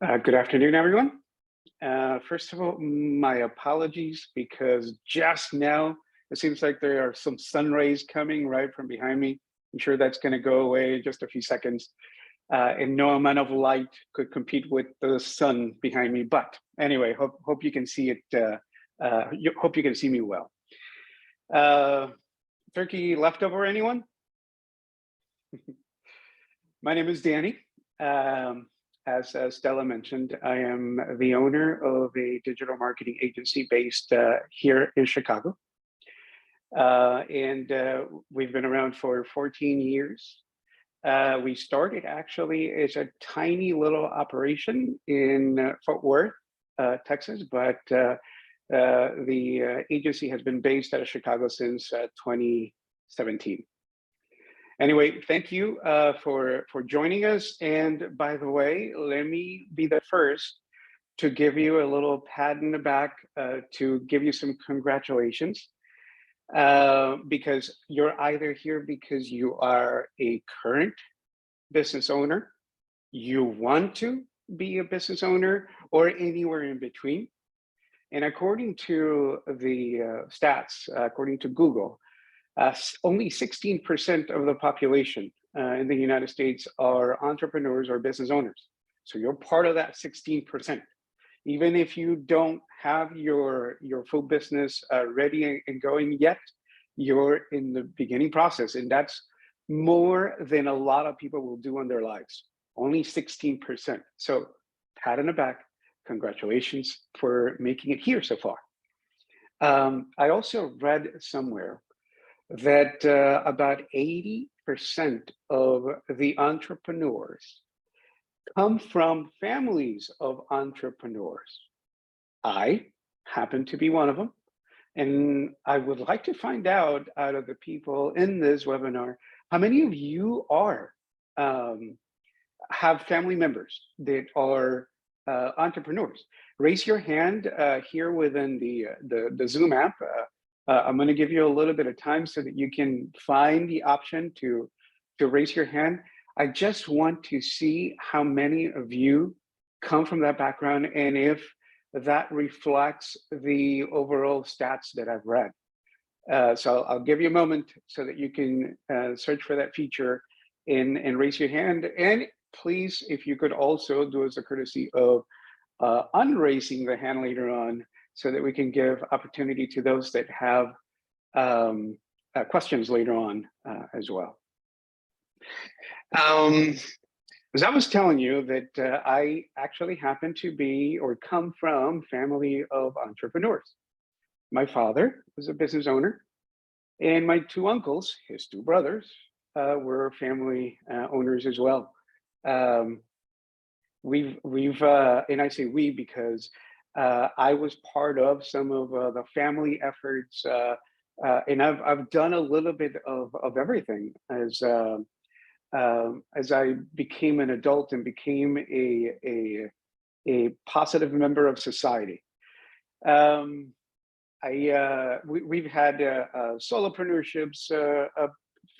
Good afternoon, everyone. First of all, my apologies because just now it seems like there are some sun rays coming right from behind me. I'm sure that's going to go away in just a few seconds. And no amount of light could compete with the sun behind me. But anyway, hope you can see it. Hope you can see me well. Turkey leftover, anyone? My name is Danny. As Stella mentioned, I am the owner of a digital marketing agency based here in Chicago. And we've been around for 14 years. We started actually as a tiny little operation in Fort Worth, Texas, but the agency has been based out of Chicago since 2017. Anyway, thank you for joining us. And by the way, let me be the first to give you a little pat in the back to give you some congratulations because you're either here because you are a current business owner, you want to be a business owner, or anywhere in between. And according to the stats, according to Google, only 16% of the population in the United States are entrepreneurs or business owners. So you're part of that 16%. Even if you don't have your full business ready and going yet, you're in the beginning process. And that's more than a lot of people will do in their lives, only 16%. So pat on the back, congratulations for making it here so far. I also read somewhere that about 80% of the entrepreneurs come from families of entrepreneurs. I happen to be one of them. And I would like to find out of the people in this webinar, how many of you have family members that are entrepreneurs? Raise your hand here within the Zoom app. I'm going to give you a little bit of time so that you can find the option to raise your hand. I just want to see how many of you come from that background and if that reflects the overall stats that I've read. So I'll give you a moment so that you can search for that feature and raise your hand. And please, if you could also do us a courtesy of unraising the hand later on, so that we can give opportunity to those that have questions later on as well. As I was telling you that I actually happen to be or come from family of entrepreneurs. My father was a business owner, and my two uncles, his two brothers, were family owners as well. We've and I say we because I was part of some of the family efforts, and I've done a little bit of everything as I became an adult and became a positive member of society. We've had solopreneurships,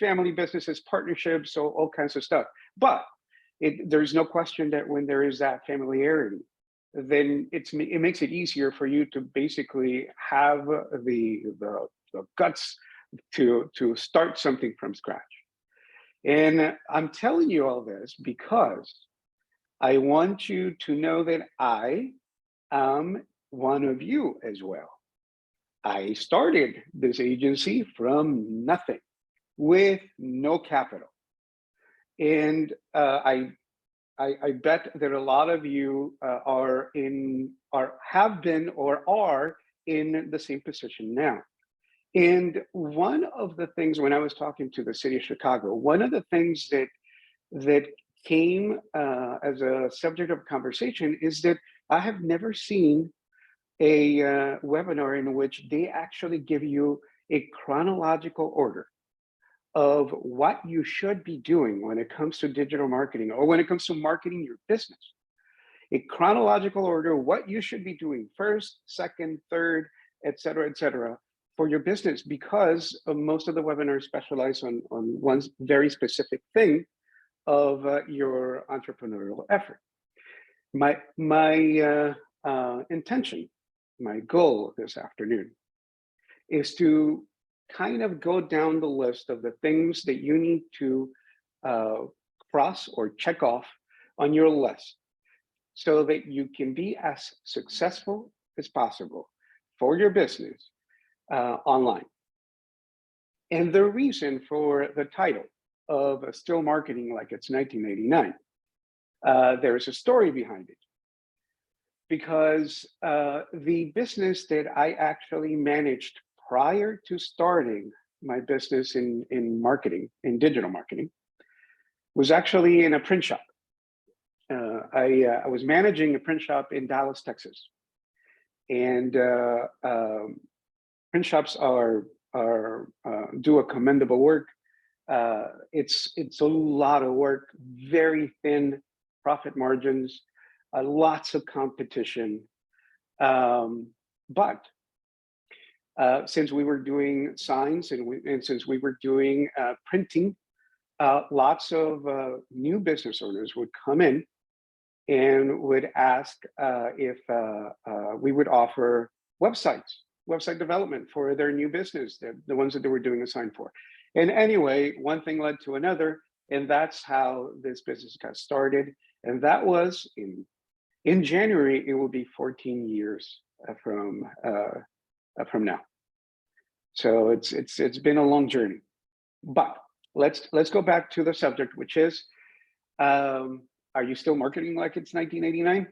family businesses, partnerships, so all kinds of stuff. But there's no question that when there is that familiarity, then it makes it easier for you to basically have the guts to start something from scratch. And I'm telling you all this because I want you to know that I am one of you as well. I started this agency from nothing, with no capital. And I bet that a lot of you have been or are in the same position now. And one of the things, when I was talking to the city of Chicago, one of the things that came as a subject of conversation is that I have never seen a webinar in which they actually give you a chronological order of what you should be doing when it comes to digital marketing or when it comes to marketing your business. A chronological order, what you should be doing first, second, third, et cetera, for your business, because most of the webinars specialize on one very specific thing of your entrepreneurial effort. My intention, my goal this afternoon is to kind of go down the list of the things that you need to uh, cross or check off on your list so that you can be as successful as possible for your business online. And the reason for the title of Still Marketing Like It's 1989, there's a story behind it. Because the business that I actually managed prior to starting my business in marketing, in digital marketing, was actually in a print shop. I was managing a print shop in Dallas, Texas. And print shops do a commendable work. It's a lot of work, very thin profit margins, lots of competition. But since we were doing signs and since we were doing printing, lots of new business owners would come in and would ask if we would offer website development for their new business, the ones that they were doing a sign for. And anyway, one thing led to another, and that's how this business got started. And that was in January. It will be 14 years from now. So it's been a long journey. But let's go back to the subject, which is, are you still marketing like it's 1989?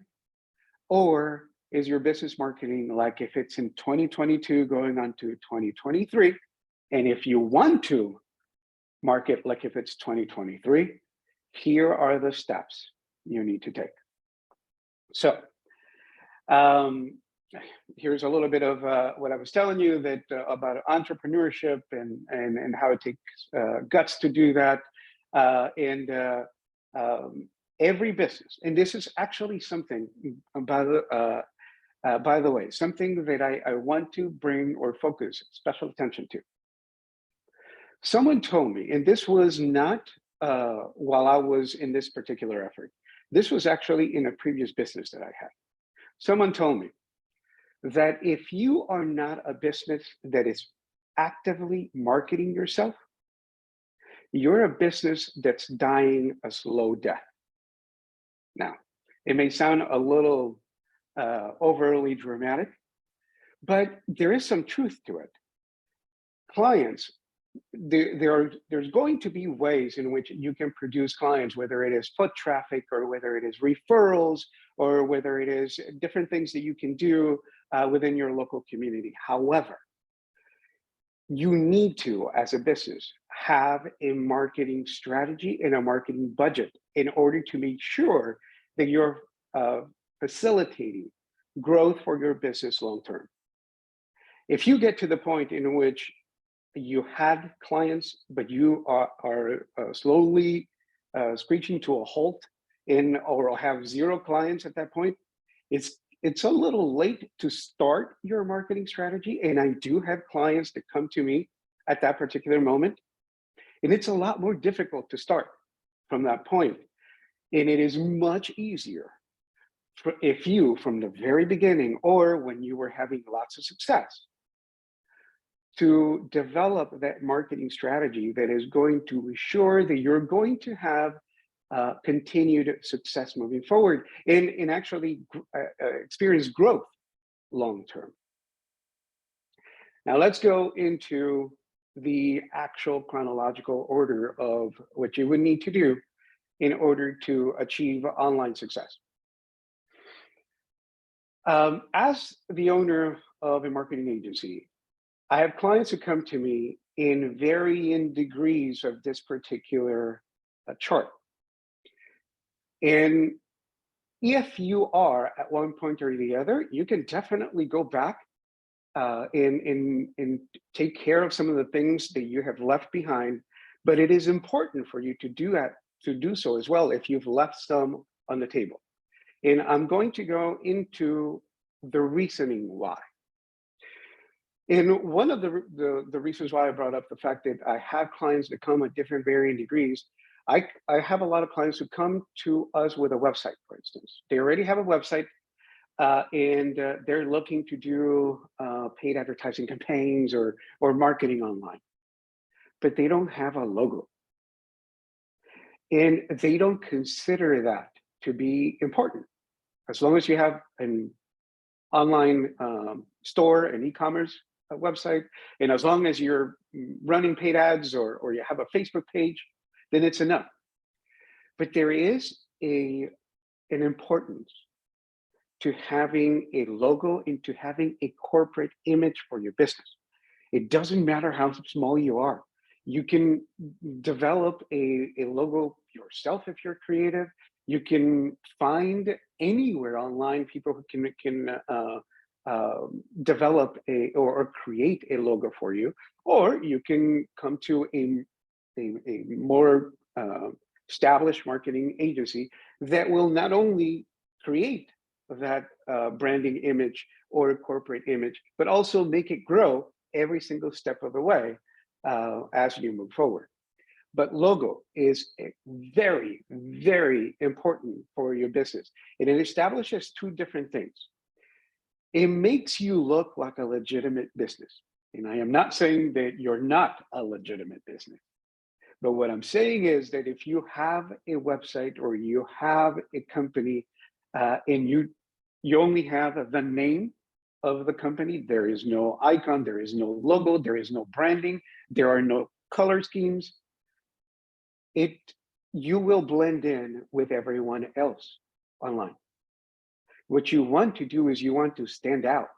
Or is your business marketing like if it's in 2022 going on to 2023? And if you want to market like if it's 2023, here are the steps you need to take. So here's a little bit of what I was telling you that about entrepreneurship and how it takes guts to do that. Every business, and this is actually something, by the way, something that I want to bring or focus special attention to. Someone told me, and this was not while I was in this particular effort, this was actually in a previous business that I had. Someone told me that if you are not a business that is actively marketing yourself, you're a business that's dying a slow death. Now, it may sound a little overly dramatic, but there is some truth to it. Clients, there's going to be ways in which you can produce clients, whether it is foot traffic or whether it is referrals or whether it is different things that you can do within your local community. However, you need to, as a business, have a marketing strategy and a marketing budget in order to make sure that you're facilitating growth for your business long term. If you get to the point in which you had clients, but you are slowly screeching to a halt or have zero clients at that point, it's a little late to start your marketing strategy. And I do have clients that come to me at that particular moment. And it's a lot more difficult to start from that point. And it is much easier if you, from the very beginning, or when you were having lots of success, to develop that marketing strategy that is going to ensure that you're going to have continued success moving forward and actually experience growth long term. Now let's go into the actual chronological order of what you would need to do in order to achieve online success. As the owner of a marketing agency, I have clients who come to me in varying degrees of this particular chart. And if you are at one point or the other, you can definitely go back and take care of some of the things that you have left behind. But it is important for you to do so as well if you've left some on the table. And I'm going to go into the reasoning why. And one of the reasons why I brought up the fact that I have clients that come at different varying degrees, I have a lot of clients who come to us with a website, for instance. They already have a website, and they're looking to do paid advertising campaigns or marketing online, but they don't have a logo. And they don't consider that to be important. As long as you have an online store, an e-commerce website, and as long as you're running paid ads or you have a Facebook page, then it's enough. But there is an importance to having a logo and to having a corporate image for your business. It doesn't matter how small you are. You can develop a logo yourself if you're creative. You can find anywhere online people who can develop or create a logo for you, or you can come to a more established marketing agency that will not only create that branding image or corporate image, but also make it grow every single step of the way as you move forward. But logo is very, very important for your business. And it establishes two different things. It makes you look like a legitimate business. And I am not saying that you're not a legitimate business. But what I'm saying is that if you have a website or you have a company and you only have the name of the company, there is no icon, there is no logo, there is no branding, there are no color schemes, you will blend in with everyone else online. What you want to do is you want to stand out.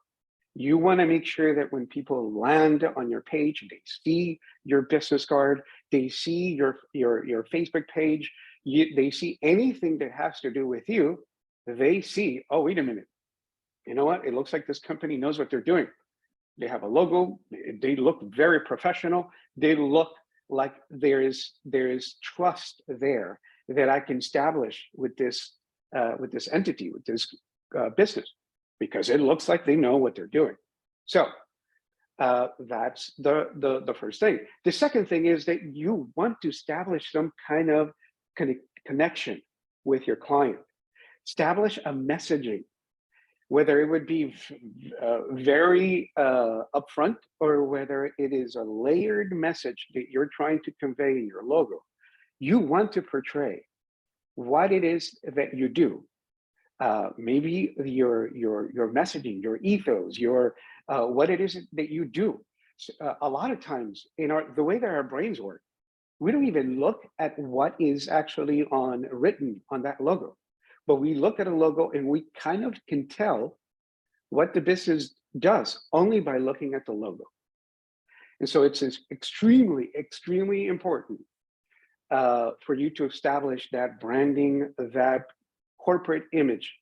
You want to make sure that when people land on your page, they see your business card, they see your Facebook page, they see anything that has to do with you, they see, oh, wait a minute. You know what? It looks like this company knows what they're doing. They have a logo. They look very professional. They look like there is trust there that I can establish with this entity, with this business, because it looks like they know what they're doing. So that's the first thing. The second thing is that you want to establish some kind of connection with your client. Establish a messaging, whether it would be very upfront or whether it is a layered message that you're trying to convey in your logo. You want to portray what it is that you do. Maybe your messaging, your ethos, what it is that you do. A lot of times, the way that our brains work, we don't even look at what is actually written on that logo. But we look at a logo and we kind of can tell what the business does only by looking at the logo. And so it's extremely, extremely important for you to establish that branding, that corporate image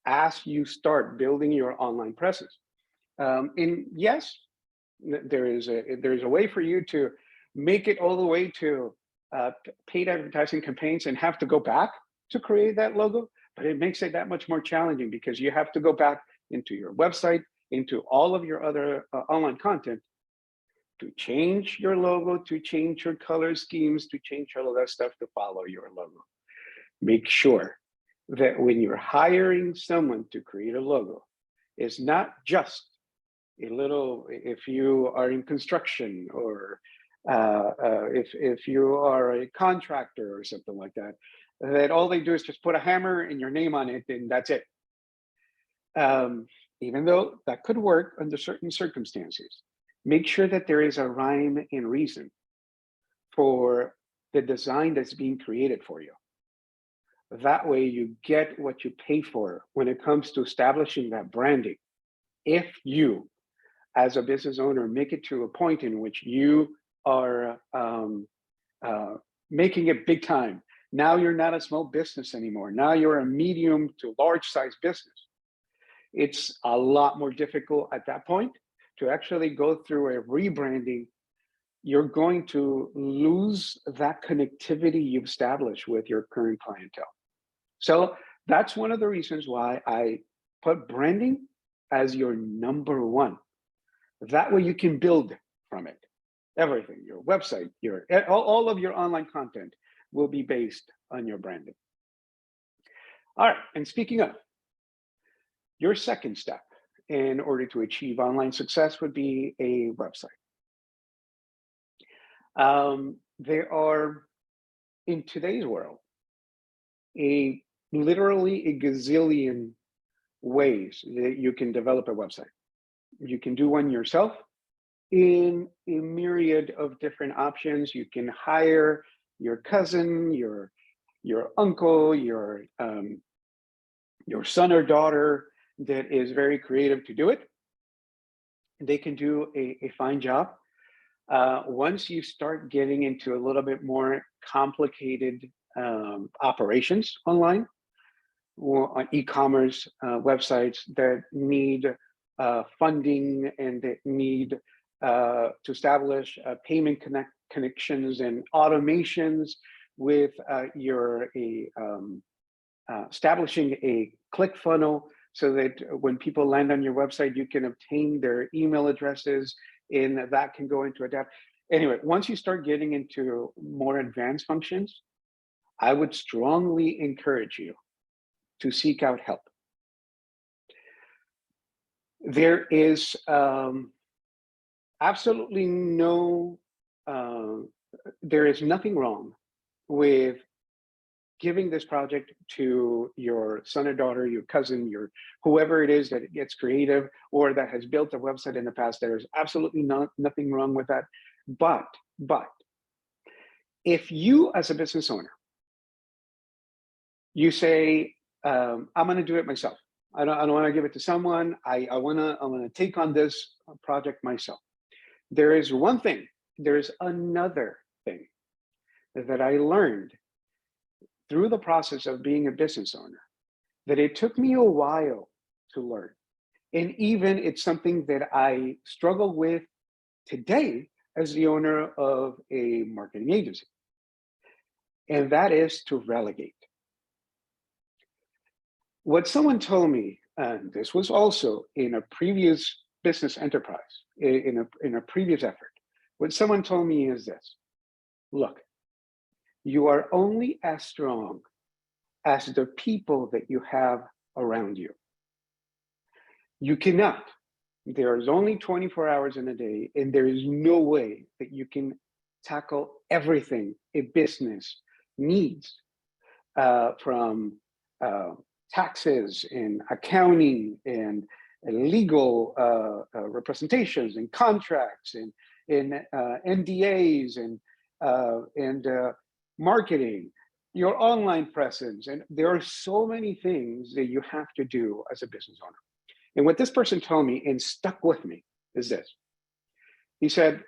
as you start building your online presence. And yes, there is a way for you to make it all the way to paid advertising campaigns and have to go back to create that logo, but it makes it that much more challenging because you have to go back into your website, into all of your other online content to change your logo, to change your color schemes, to change all of that stuff to follow your logo. Make sure that when you're hiring someone to create a logo, it's not just a little, if you are in construction or if you are a contractor or something like that, that all they do is just put a hammer and your name on it and that's it. Even though that could work under certain circumstances, make sure that there is a rhyme and reason for the design that's being created for you. That way you get what you pay for when it comes to establishing that branding. If you, as a business owner, make it to a point in which you are making it big time, now you're not a small business anymore. Now you're a medium to large size business. It's a lot more difficult at that point to actually go through a rebranding. You're going to lose that connectivity you've established with your current clientele. So that's one of the reasons why I put branding as your number one. That way you can build from it. Everything, your website, all of your online content, will be based on your branding. All right, and speaking of, your second step in order to achieve online success would be a website. There are, in today's world, literally a gazillion ways that you can develop a website. You can do one yourself in a myriad of different options. You can hire your cousin, your uncle, your son or daughter that is very creative to do it. They can do a fine job. Once you start getting into a little bit more complicated operations online, or on e-commerce websites that need funding and that need to establish payment connections and automations with establishing a click funnel so that when people land on your website, you can obtain their email addresses and that can go into a depth. Anyway, once you start getting into more advanced functions, I would strongly encourage you to seek out help. There is absolutely there is nothing wrong with giving this project to your son or daughter, your cousin, whoever it is that gets creative or that has built a website in the past. There is absolutely nothing wrong with that. But if you as a business owner, you say, I'm going to do it myself. I don't want to give it to someone. I want to take on this project myself. There is another thing that I learned through the process of being a business owner that it took me a while to learn. And even it's something that I struggle with today as the owner of a marketing agency. And that is to relegate. What someone told me, and this was also in a previous business enterprise, in a previous effort, what someone told me is this: look, you are only as strong as the people that you have around you. You cannot. There's only 24 hours in a day, and there is no way that you can tackle everything a business needs, from taxes and accounting and legal representations and contracts and NDAs and marketing, your online presence. And there are so many things that you have to do as a business owner. And what this person told me and stuck with me is this. He said,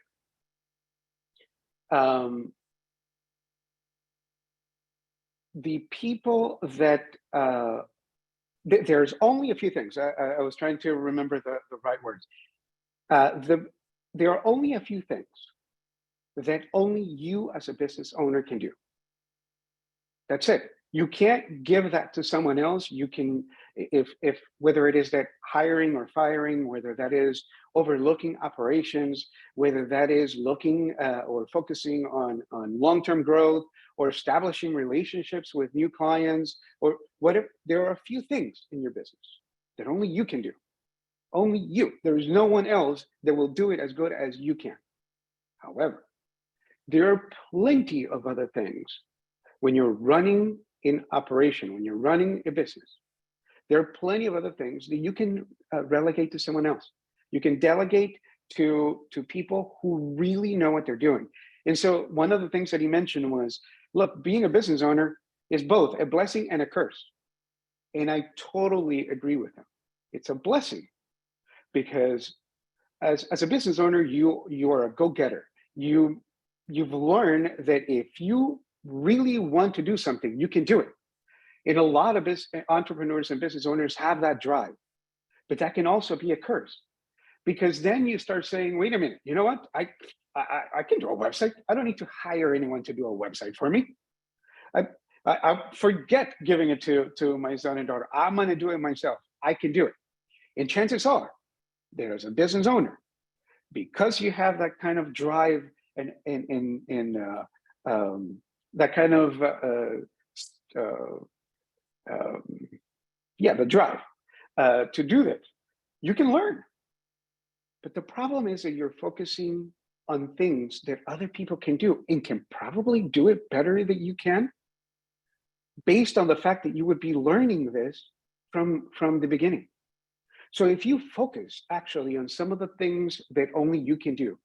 the people that, there's only a few things. I was trying to remember the right words. There are only a few things that only you as a business owner can do. That's it. You can't give that to someone else. You can, if whether it is that hiring or firing, whether that is overlooking operations, whether that is looking or focusing on long-term growth or establishing relationships with new clients or whatever, there are a few things in your business that only you can do. Only you. There is no one else that will do it as good as you can. However, there are plenty of other things when you're running in operation, when you're running a business. There are plenty of other things that you can relegate to someone else. You can delegate to people who really know what they're doing. And so one of the things that he mentioned was, look, being a business owner is both a blessing and a curse. And I totally agree with him. It's a blessing because as a business owner, you are a go-getter. You've learned that if you really want to do something, you can do it. And a lot of entrepreneurs and business owners have that drive, but that can also be a curse because then you start saying, wait a minute, you know what? I can do a website. I don't need to hire anyone to do a website for me. I forget giving it to my son and daughter. I'm going to do it myself. I can do it. And chances are, there's a business owner, because you have that kind of drive and that kind of uh, um, yeah, the drive to do this. You can learn, but the problem is that you're focusing on things that other people can do and can probably do it better than you can, based on the fact that you would be learning this from the beginning. So if you focus actually on some of the things that only you can do,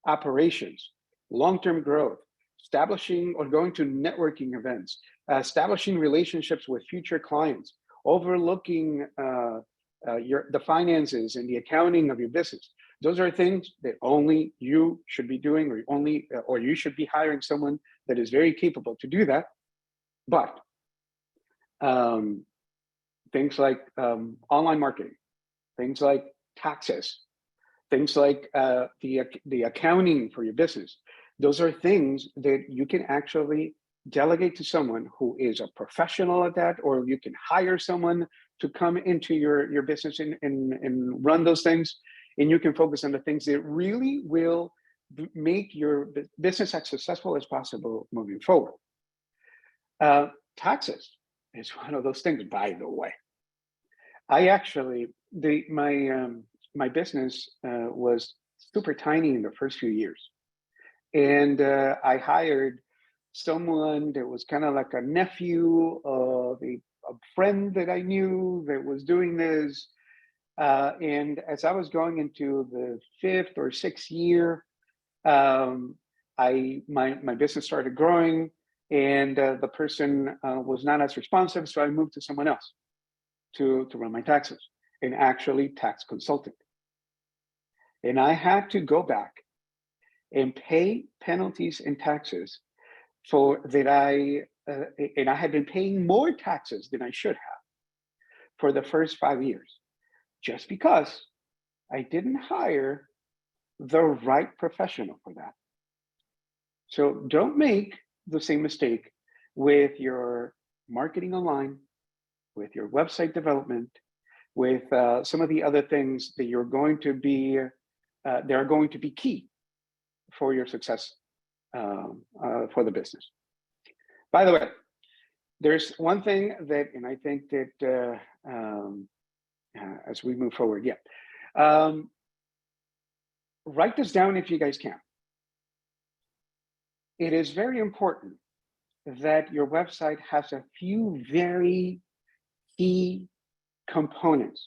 operations, long-term growth, establishing or going to networking events, establishing relationships with future clients, overlooking the finances and the accounting of your business. Those are things that only you should be doing, or you should be hiring someone that is very capable to do that. But um, things like online marketing, things like taxes, things like the accounting for your business. Those are things that you can actually delegate to someone who is a professional at that, or you can hire someone to come into your business and run those things. And you can focus on the things that really will make your business as successful as possible moving forward. Taxes is one of those things, by the way. I actually, my business was super tiny in the first few years. And I hired someone that was kind of like a nephew of a friend that I knew that was doing this. And as I was going into the 5th or 6th year, my business started growing, and the person was not as responsive, so I moved to someone else to run my taxes, and actually tax consultant. And I had to go back and pay penalties and taxes for that and I had been paying more taxes than I should have for the first 5 years, just because I didn't hire the right professional for that. So don't make the same mistake with your marketing online, with your website development, with some of the other things that you're going to be, they are going to be key for your success for the business. By the way, there's one thing that, and I think that as we move forward, write this down if you guys can. It is very important that your website has a few very key components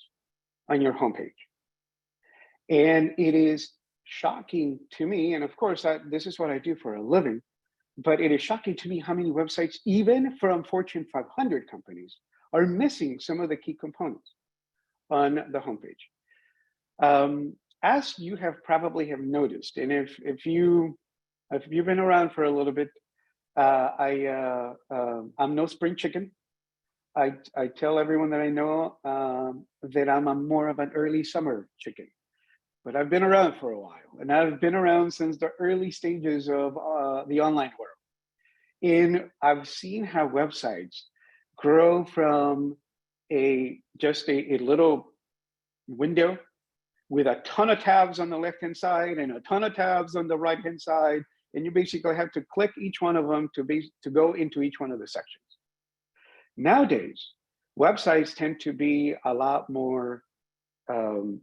on your homepage. And it is shocking to me, and of course, this is what I do for a living, but it is shocking to me how many websites, even from Fortune 500 companies, are missing some of the key components on the homepage. As you have probably have noticed, and if you've been around for a little bit, I'm no spring chicken. I tell everyone that I know that I'm more of an early summer chicken, but I've been around for a while, and I've been around since the early stages of the online world. And I've seen how websites grow from just a little window with a ton of tabs on the left-hand side and a ton of tabs on the right-hand side, and you basically have to click each one of them to go into each one of the sections. Nowadays, websites tend to be a lot more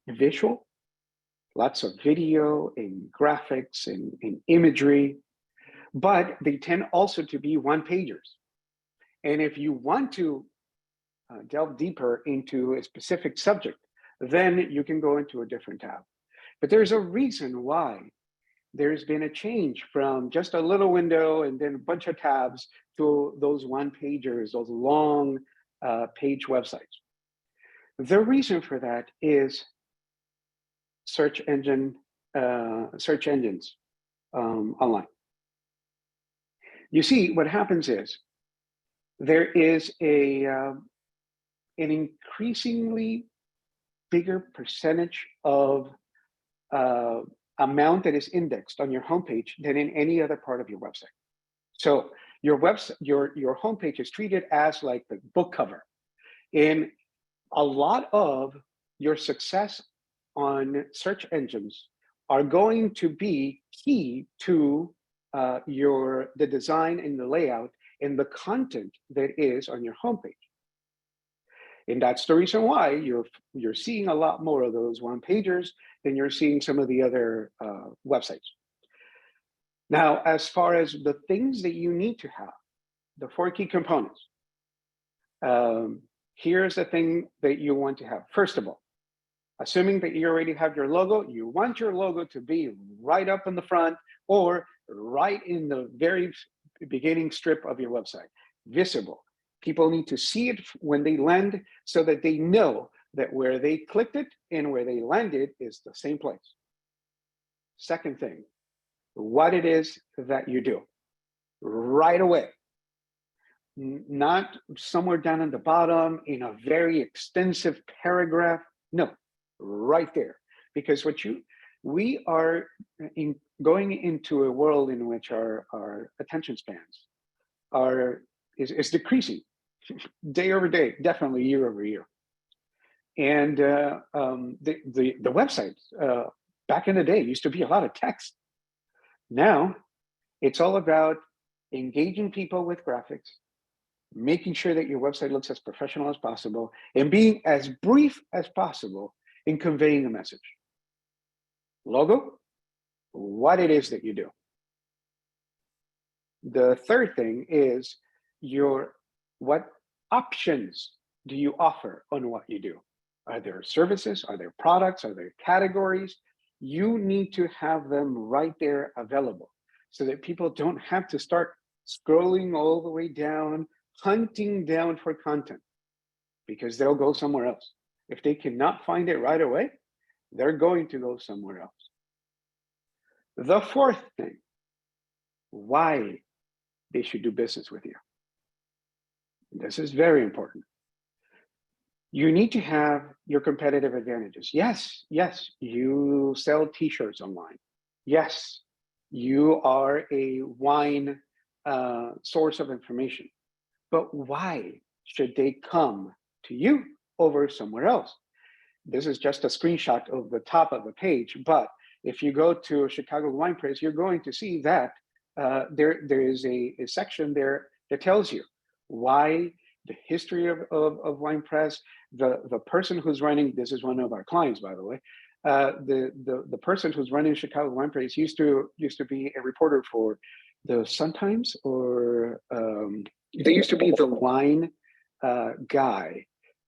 visual, lots of video and graphics and imagery, but they tend also to be one-pagers. And if you want to delve deeper into a specific subject, then you can go into a different tab. But there's a reason why there's been a change from just a little window and then a bunch of tabs to those one-pagers, those long page websites. The reason for that is search engines online. You see, what happens is there is an increasingly bigger percentage of amount that is indexed on your homepage than in any other part of your website. So your homepage is treated as like the book cover, and a lot of your success on search engines are going to be key to the design and the layout and the content that is on your homepage. And that's the reason why you're seeing a lot more of those one-pagers than you're seeing some of the other websites. Now, as far as the things that you need to have, the 4 key components, here's the thing that you want to have. First of all, assuming that you already have your logo, you want your logo to be right up in the front or right in the very beginning strip of your website, visible. People need to see it when they land so that they know that where they clicked it and where they landed is the same place. Second thing, what it is that you do right away. Not somewhere down at the bottom in a very extensive paragraph. No, right there. Because we are going into a world in which our attention spans is decreasing day over day, definitely year over year. And the website back in the day used to be a lot of text. Now it's all about engaging people with graphics, making sure that your website looks as professional as possible, and being as brief as possible in conveying a message. Logo, what it is that you do. The third thing is what options do you offer on what you do? Are there services? Are there products? Are there categories? You need to have them right there available so that people don't have to start scrolling all the way down, hunting down for content, because they'll go somewhere else. If they cannot find it right away, they're going to go somewhere else. The fourth thing, why they should do business with you. This is very important. You need to have your competitive advantages. Yes, you sell t-shirts online. Yes, you are a wine source of information. But why should they come to you over somewhere else? This is just a screenshot of the top of the page, but if you go to Chicago Wine Press, you're going to see that there is a section there that tells you why, the history of wine press, the person who's running, this is one of our clients, by the way, the person who's running Chicago Wine Press used to be a reporter for the Sun-Times, or they used to be the wine guy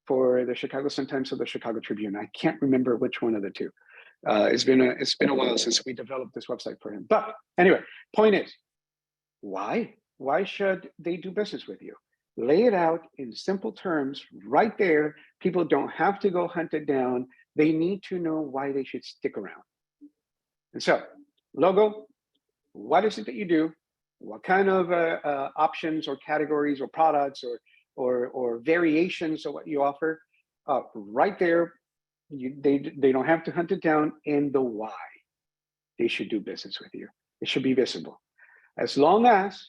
for the Chicago Sun-Times or the Chicago Tribune. I can't remember which one of the two. It's been a while since we developed this website for him. But anyway, point is, why? Why should they do business with you? Lay it out in simple terms right there. People don't have to go hunt it down. They need to know why they should stick around. And so, logo, what is it that you do? What kind of options or categories or products or variations of what you offer? Right there, they don't have to hunt it down, and the why they should do business with you. It should be visible. As long as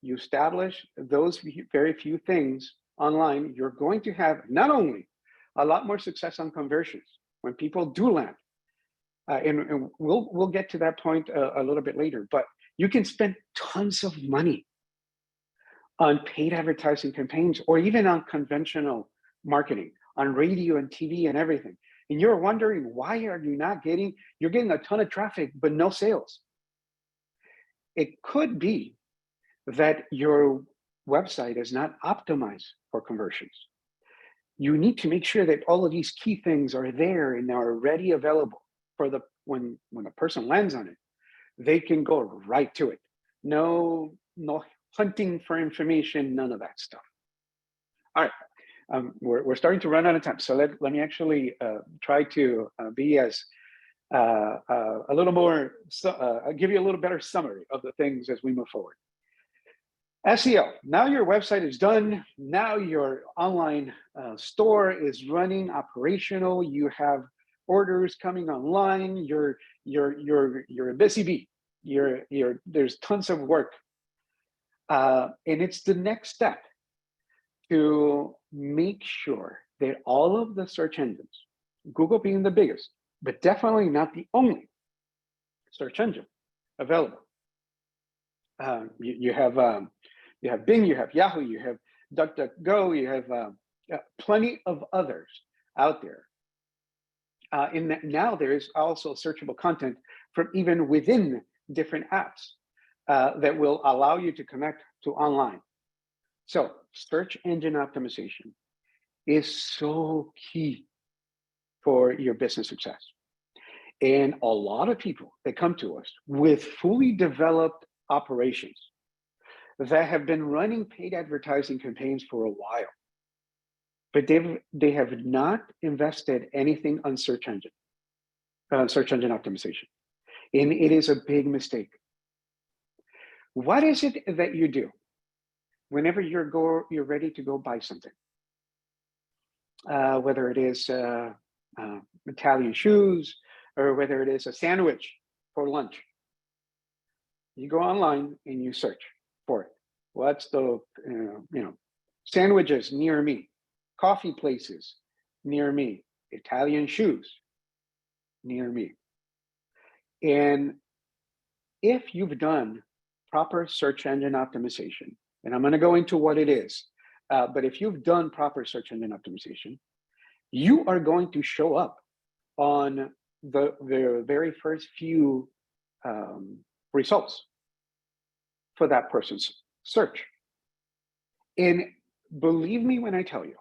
you establish those very few things online, you're going to have not only a lot more success on conversions when people do land, and we'll get to that point a little bit later, but you can spend tons of money on paid advertising campaigns, or even on conventional marketing, on radio and TV and everything. And you're wondering, why are you not getting, you're getting a ton of traffic, but no sales. It could be that your website is not optimized for conversions. You need to make sure that all of these key things are there and are ready available for when a person lands on it, they can go right to it. No hunting for information, none of that stuff. All right, we're starting to run out of time, so let me actually try to be as a little more, I'll give you a little better summary of the things as we move forward. SEO, now your website is done. Now your online store is running, operational. You have orders coming online. You're a busy bee. There's tons of work. And it's the next step to make sure that all of the search engines, Google being the biggest, but definitely not the only search engine available, You have Bing, you have Yahoo, you have DuckDuckGo, you have plenty of others out there. Now there is also searchable content from even within different apps that will allow you to connect to online. So search engine optimization is so key for your business success. And a lot of people that come to us with fully developed operations that have been running paid advertising campaigns for a while, but they have not invested anything on search engine optimization. And it is a big mistake. What is it that you do whenever you're ready to go buy something? Whether it is Italian shoes, or whether it is a sandwich for lunch. You go online and you search for it. What's the, sandwiches near me, coffee places near me, Italian shoes near me. And if you've done proper search engine optimization, and I'm going to go into what it is, but if you've done proper search engine optimization, you are going to show up on the very first few results for that person's search. And believe me when I tell you,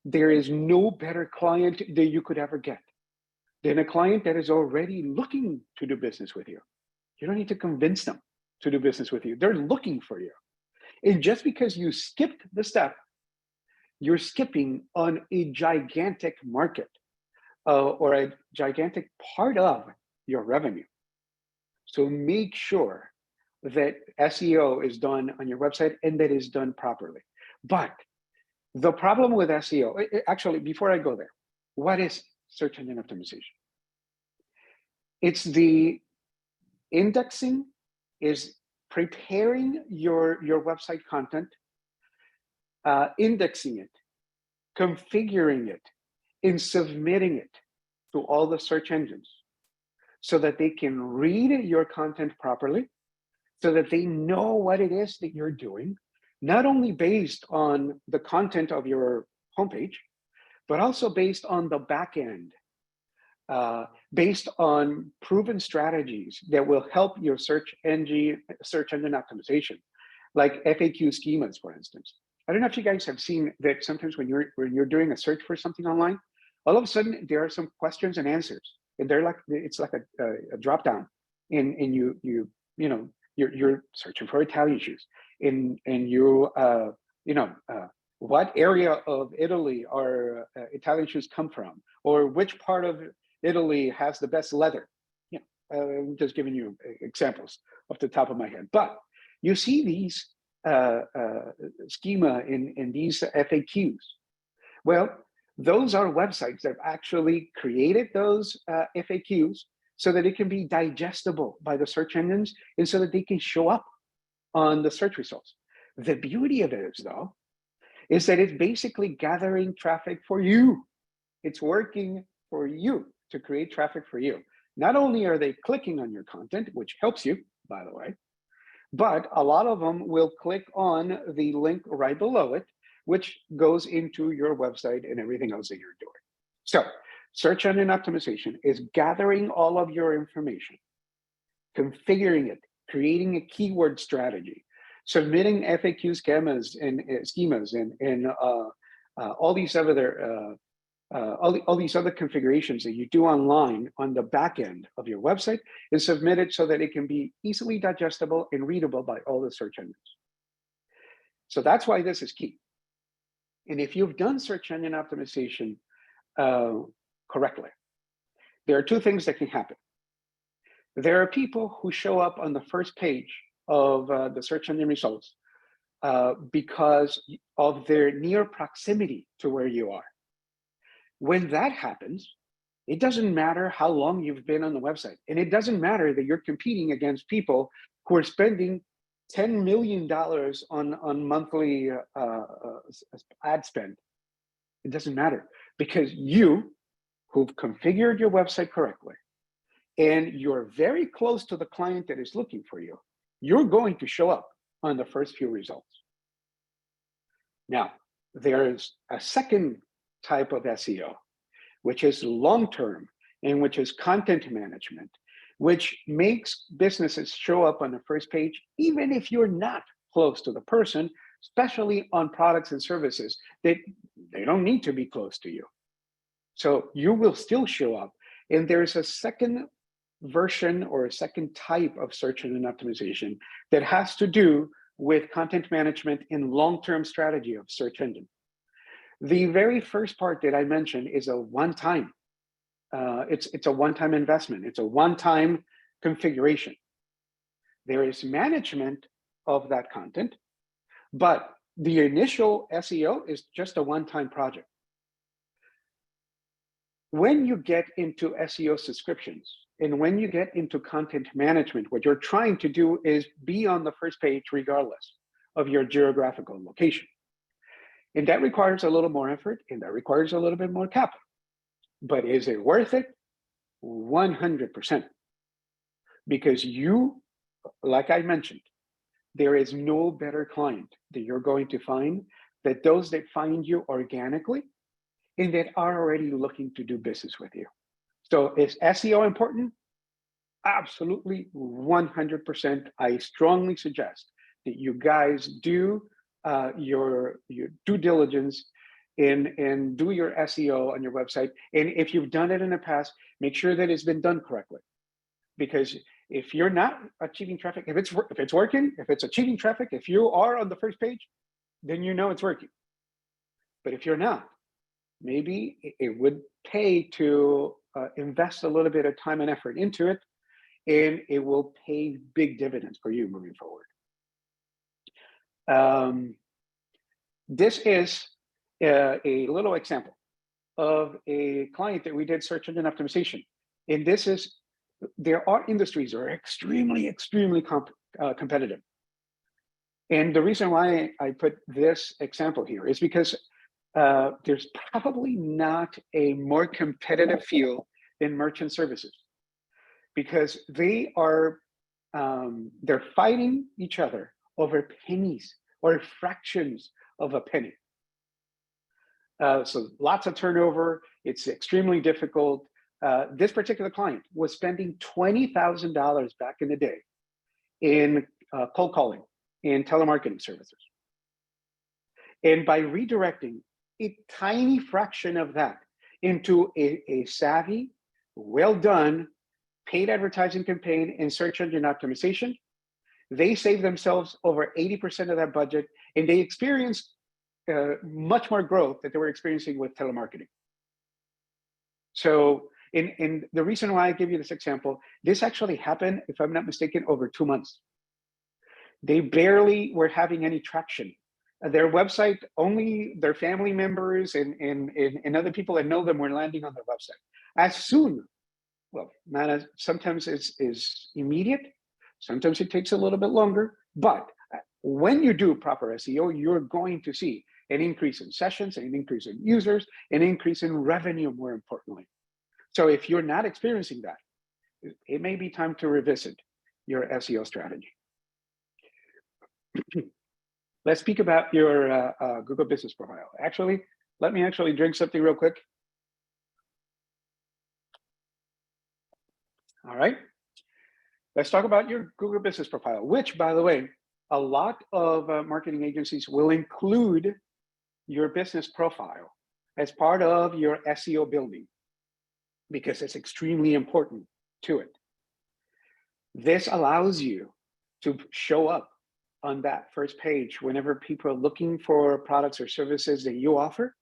there is no better client that you could ever get than a client that is already looking to do business with you. You don't need to convince them to do business with you. They're looking for you. And just because you skipped the step, you're skipping on a gigantic market or a gigantic part of your revenue. So make sure that SEO is done on your website and that is done properly. But the problem with SEO, actually, before I go there, what is search engine optimization? It's the indexing, is preparing your website content, indexing it, configuring it, and submitting it to all the search engines so that they can read your content properly, so that they know what it is that you're doing, not only based on the content of your homepage, but also based on the back end, based on proven strategies that will help your search engine optimization, like FAQ schemas, for instance. I don't know if you guys have seen that sometimes when you're doing a search for something online, all of a sudden there are some questions and answers, and they're like, it's like a drop down, and you're searching for Italian shoes, and what area of Italy are Italian shoes come from, or which part of Italy has the best leather. I'm just giving you examples off the top of my head. But you see these schema in these FAQs. Well, those are websites that actually created those FAQs so that it can be digestible by the search engines and so that they can show up on the search results. The beauty of it is, though, is that it's basically gathering traffic for you. It's working for you to create traffic for you. Not only are they clicking on your content, which helps you, by the way, but a lot of them will click on the link right below it, which goes into your website and everything else that you're doing. So search engine optimization is gathering all of your information, configuring it, creating a keyword strategy, submitting FAQ schemas and all these other all these other configurations that you do online on the back end of your website, and submit it so that it can be easily digestible and readable by all the search engines. So that's why this is key. And if you've done search engine optimization correctly, there are two things that can happen. There are people who show up on the first page of the search engine results because of their near proximity to where you are. When that happens, it doesn't matter how long you've been on the website, and it doesn't matter that you're competing against people who are spending $10 million on monthly ad spend. It doesn't matter, because you, who've configured your website correctly, and you're very close to the client that is looking for you, you're going to show up on the first few results. Now, there's a second type of SEO, which is long-term and which is content management, which makes businesses show up on the first page, even if you're not close to the person, especially on products and services that they don't need to be close to you. So you will still show up. And there's a second version or a second type of search engine optimization that has to do with content management and long-term strategy of search engine. The very first part that I mentioned is a one-time. It's a one-time investment. It's a one-time configuration. There is management of that content, but the initial SEO is just a one-time project. When you get into SEO subscriptions and when you get into content management, what you're trying to do is be on the first page regardless of your geographical location. And that requires a little more effort and that requires a little bit more capital. But is it worth it? 100%. Because you, like I mentioned, there is no better client that you're going to find than those that find you organically and that are already looking to do business with you. So is SEO important? Absolutely, 100%. I strongly suggest that you guys do your due diligence and do your SEO on your website. And if you've done it in the past, make sure that it's been done correctly. Because if you're not achieving traffic, if it's working, if it's achieving traffic, if you are on the first page, then you know it's working. But if you're not, maybe it would pay to invest a little bit of time and effort into it, and it will pay big dividends for you moving forward. This is a little example of a client that we did search engine optimization. And there are industries that are extremely competitive. And the reason why I put this example here is because there's probably not a more competitive field than merchant services, because they are they're fighting each other over pennies or fractions of a penny. So lots of turnover. It's extremely difficult. This particular client was spending $20,000 back in the day in cold calling and telemarketing services. And by redirecting a tiny fraction of that into a savvy, well-done paid advertising campaign in search engine optimization, they saved themselves over 80% of that budget, and they experienced much more growth that they were experiencing with telemarketing. So, and the reason why I give you this example, this actually happened, if I'm not mistaken, over 2 months. They barely were having any traction. Their website, only their family members and other people that know them were landing on their website. As soon, well, not as, sometimes it's immediate, sometimes it takes a little bit longer, but when you do proper SEO, you're going to see an increase in sessions, an increase in users, an increase in revenue, more importantly. So if you're not experiencing that, it may be time to revisit your SEO strategy. Let's speak about your Google Business Profile. Actually, let me actually drink something real quick. All right, let's talk about your Google Business Profile, which, by the way, a lot of marketing agencies will include your business profile as part of your SEO building because it's extremely important to it. This allows you to show up on that first page whenever people are looking for products or services that you offer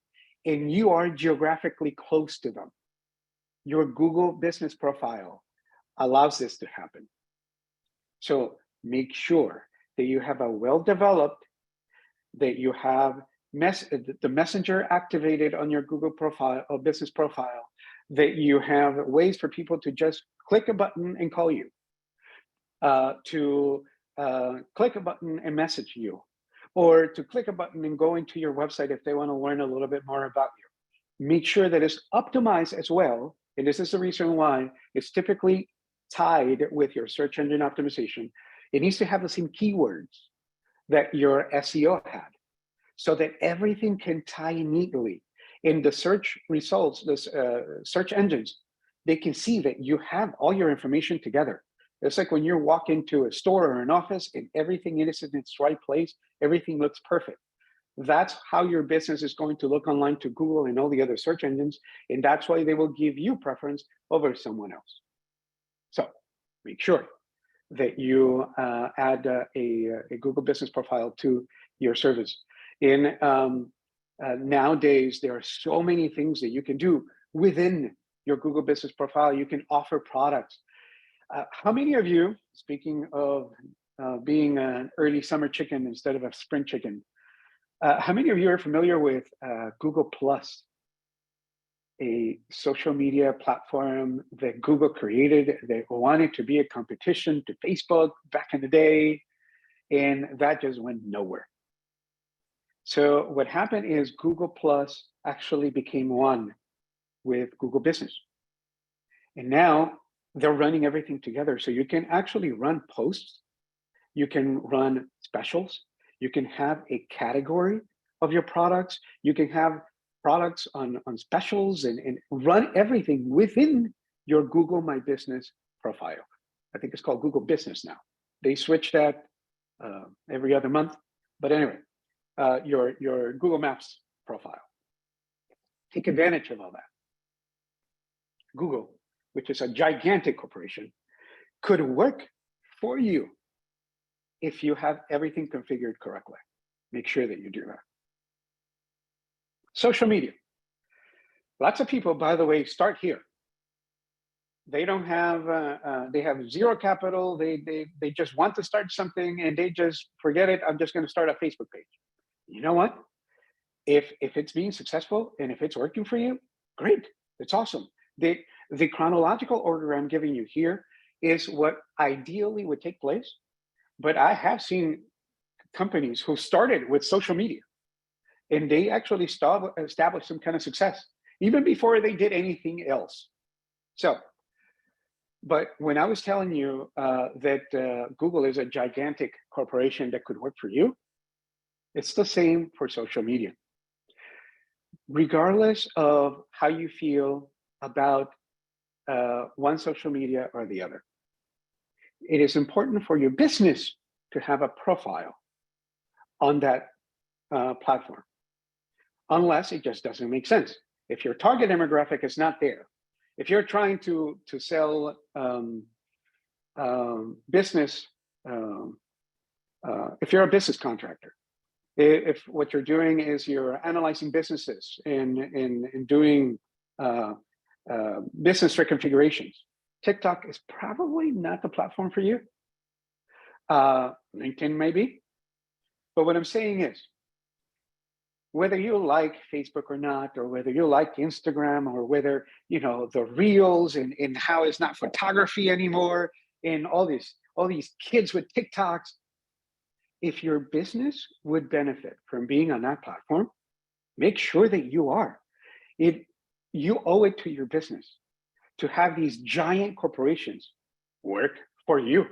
and you are geographically close to them. Your Google Business Profile allows this to happen. So make sure that you have a well-developed, that you have the messenger activated on your Google profile or business profile, that you have ways for people to just click a button and call you, to click a button and message you, or to click a button and go into your website if they want to learn a little bit more about you. Make sure that it's optimized as well. And this is the reason why it's typically tied with your search engine optimization. It needs to have the same keywords that your SEO had, so that everything can tie neatly. In the search results, the search engines, they can see that you have all your information together. It's like when you walk into a store or an office and everything is in its right place, everything looks perfect. That's how your business is going to look online to Google and all the other search engines, and that's why they will give you preference over someone else. So make sure that you add a Google Business Profile to your service. Nowadays, there are so many things that you can do within your Google Business Profile. You can offer products. How many of you, speaking of being an early summer chicken instead of a spring chicken, how many of you are familiar with Google Plus, a social media platform that Google created that wanted to be a competition to Facebook back in the day, and that just went nowhere? So what happened is Google Plus actually became one with Google Business. And now they're running everything together. So you can actually run posts, you can run specials, you can have a category of your products, you can have products on specials, and run everything within your Google My Business profile. I think it's called Google Business now. They switch that every other month. But anyway, your Google Maps profile. Take advantage of all that. Google, which is a gigantic corporation, could work for you if you have everything configured correctly. Make sure that you do that. Social media. Lots of people, by the way, start here. They don't have, they have zero capital. They just want to start something and they just forget it. I'm just going to start a Facebook page. You know what? If it's being successful and if it's working for you, great. It's awesome. The chronological order I'm giving you here is what ideally would take place. But I have seen companies who started with social media and they actually established some kind of success even before they did anything else. So, but when I was telling you that Google is a gigantic corporation that could work for you, it's the same for social media. Regardless of how you feel about one social media or the other, it is important for your business to have a profile on that platform, unless it just doesn't make sense. If your target demographic is not there, if you're trying to sell business, if you're a business contractor, if what you're doing is you're analyzing businesses and doing business reconfigurations, TikTok is probably not the platform for you. LinkedIn maybe. But what I'm saying is, whether you like Facebook or not, or whether you like Instagram, or whether, you know, the reels and how it's not photography anymore, and all these kids with TikToks, if your business would benefit from being on that platform, make sure that you are. You owe it to your business to have these giant corporations work for you,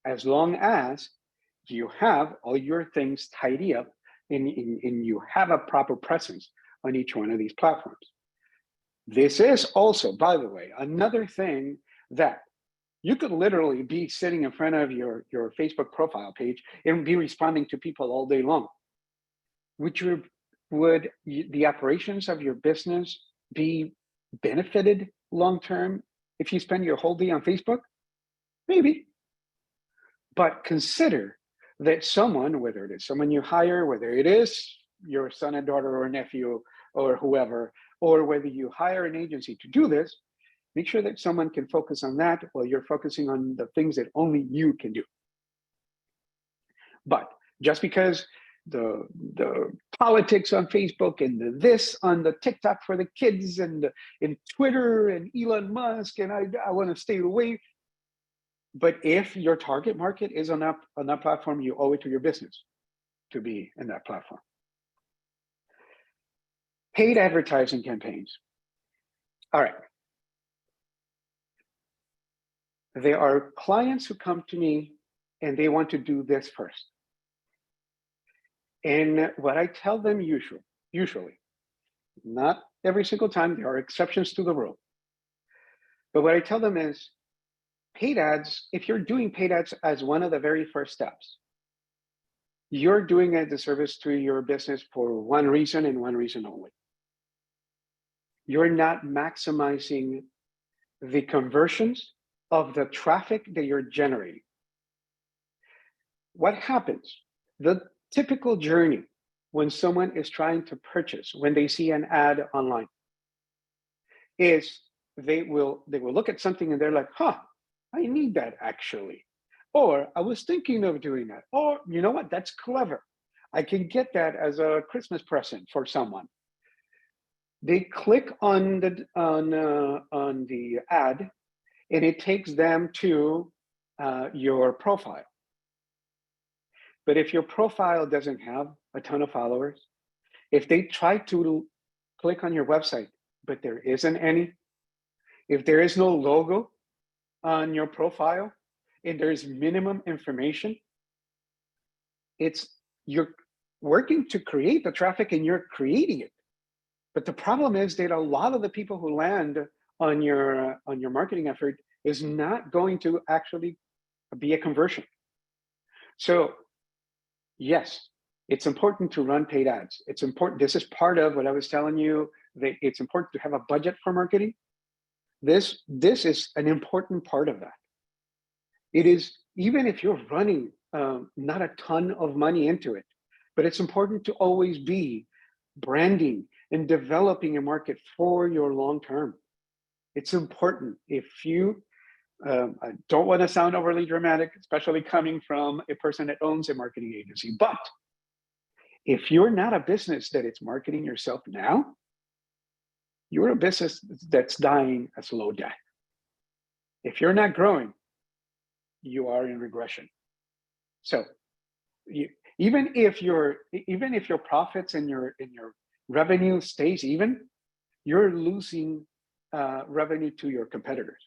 as long as you have all your things tidy up and you have a proper presence on each one of these platforms. This is also, by the way, another thing that you could literally be sitting in front of your Facebook profile page and be responding to people all day long. Would the operations of your business be benefited long-term if you spend your whole day on Facebook? Maybe. But consider that someone, whether it is someone you hire, whether it is your son and daughter or nephew or whoever, or whether you hire an agency to do this, make sure that someone can focus on that while you're focusing on the things that only you can do. But just because the politics on Facebook and the this on the TikTok for the kids and Twitter and Elon Musk, and I want to stay away. But if your target market is on that platform, you owe it to your business to be in that platform. Paid advertising campaigns. All right. There are clients who come to me and they want to do this first. And what I tell them usually, not every single time, there are exceptions to the rule, but what I tell them is paid ads, if you're doing paid ads as one of the very first steps, you're doing a disservice to your business for one reason and one reason only. You're not maximizing the conversions of the traffic that you're generating. What happens? The typical journey when someone is trying to purchase, when they see an ad online, is they will look at something and they're like, huh, I need that actually. Or I was thinking of doing that. Or you know what, that's clever. I can get that as a Christmas present for someone. They click on the ad, and it takes them to your profile. But if your profile doesn't have a ton of followers, if they try to click on your website, but there isn't any, if there is no logo on your profile, and there's minimum information, you're working to create the traffic and you're creating it. But the problem is that a lot of the people who land on your marketing effort is not going to actually be a conversion. So yes, it's important to run paid ads. It's important. This is part of what I was telling you, that it's important to have a budget for marketing. This is an important part of that. It is, even if you're running not a ton of money into it, but it's important to always be branding and developing a market for your long term. It's important. If you, I don't want to sound overly dramatic, especially coming from a person that owns a marketing agency, but if you're not a business that is marketing yourself now, you're a business that's dying a slow death. If you're not growing, you are in regression. So even if your profits and your revenue stays even, you're losing revenue to your competitors.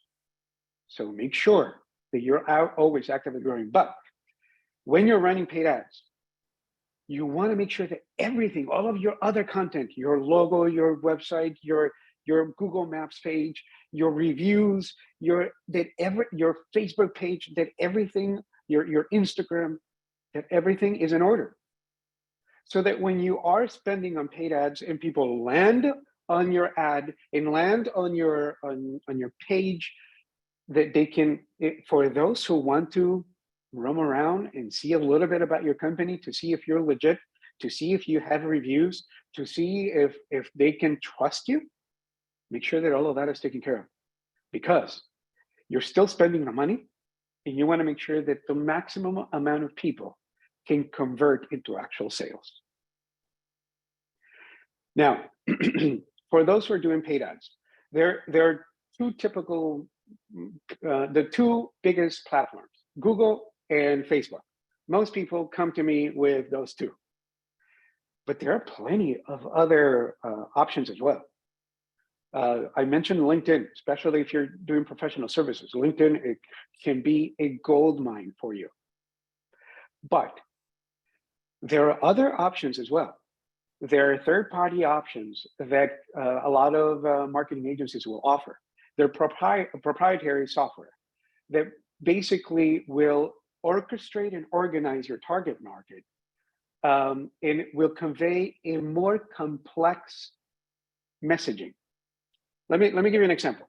So make sure that you're always actively growing. But when you're running paid ads, you want to make sure that everything, all of your other content, your logo, your website, your Google Maps page, your reviews, your Facebook page, that everything, your Instagram, that everything is in order. So that when you are spending on paid ads and people land on your ad and land on your page, that they can, for those who want to roam around and see a little bit about your company, to see if you're legit, to see if you have reviews, to see if they can trust you, make sure that all of that is taken care of, because you're still spending the money and you want to make sure that the maximum amount of people can convert into actual sales. Now, for those who are doing paid ads, there are two typical, the two biggest platforms, Google and Facebook. Most people come to me with those two, but there are plenty of other options as well. I mentioned LinkedIn, especially if you're doing professional services. LinkedIn, it can be a gold mine for you. But there are other options as well. There are third-party options that a lot of marketing agencies will offer. They're proprietary software that basically will orchestrate and organize your target market, and it will convey a more complex messaging. Let me give you an example.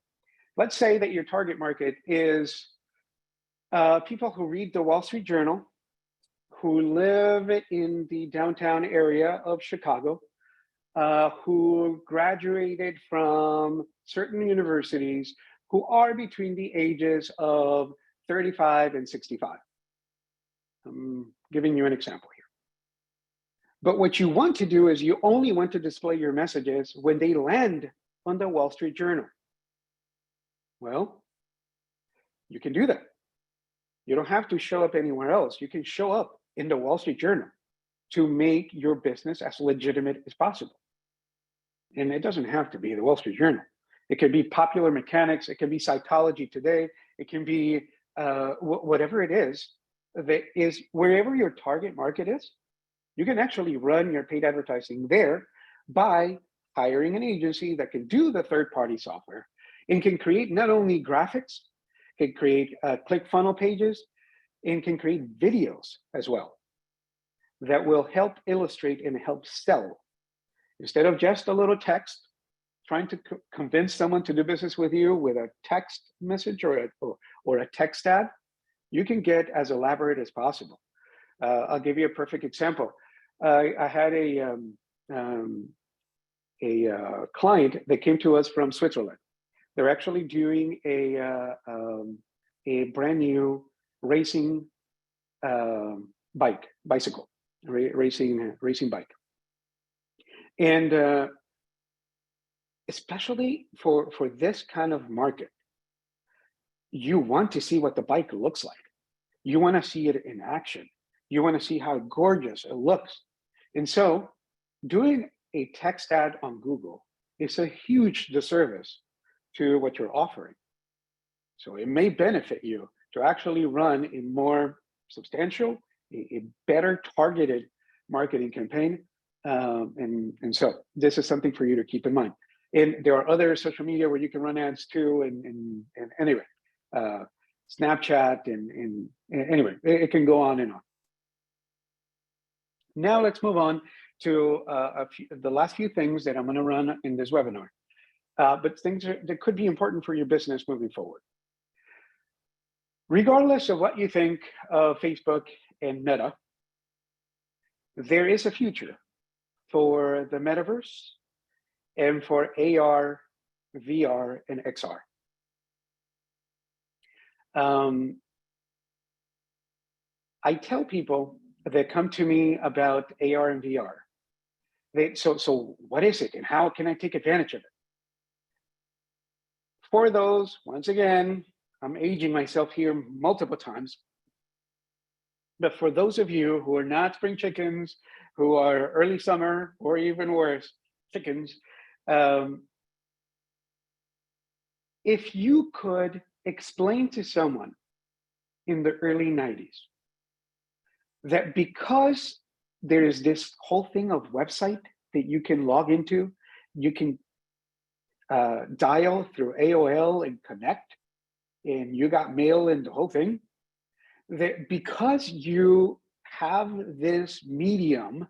Let's say that your target market is people who read the Wall Street Journal, who live in the downtown area of Chicago, who graduated from certain universities, who are between the ages of 35 and 65. I'm giving you an example here. But what you want to do is you only want to display your messages when they land on the Wall Street Journal. Well, you can do that. You don't have to show up anywhere else. You can show up in the Wall Street Journal to make your business as legitimate as possible. And it doesn't have to be the Wall Street Journal. It can be Popular Mechanics. It can be Psychology Today. It can be whatever it is. that is wherever your target market is, you can actually run your paid advertising there by hiring an agency that can do the third-party software and can create not only graphics, can create click funnel pages, and can create videos as well that will help illustrate and help sell. Instead of just a little text, trying to convince someone to do business with you with a text message or a text ad, you can get as elaborate as possible. I'll give you a perfect example. I had a client that came to us from Switzerland. They're actually doing a brand new racing bicycle, racing bike. And especially for this kind of market, you want to see what the bike looks like. You want to see it in action. You want to see how gorgeous it looks. And so doing a text ad on Google is a huge disservice to what you're offering. So it may benefit you to actually run a more substantial, a better targeted marketing campaign. And so this is something for you to keep in mind. And there are other social media where you can run ads too. And anyway, Snapchat and anyway, it can go on and on. Now let's move on to the last few things that I'm going to run in this webinar, but things that could be important for your business moving forward. Regardless of what you think of Facebook and Meta, there is a future for the metaverse and for AR, VR, and XR. I tell people that come to me about AR and VR, so what is it and how can I take advantage of it? For those, once again, I'm aging myself here multiple times, but for those of you who are not spring chickens, who are early summer, or even worse, chickens, if you could explain to someone in the early 90s that because there is this whole thing of website that you can log into, you can dial through AOL and connect, and you got mail and the whole thing, that because you have this medium,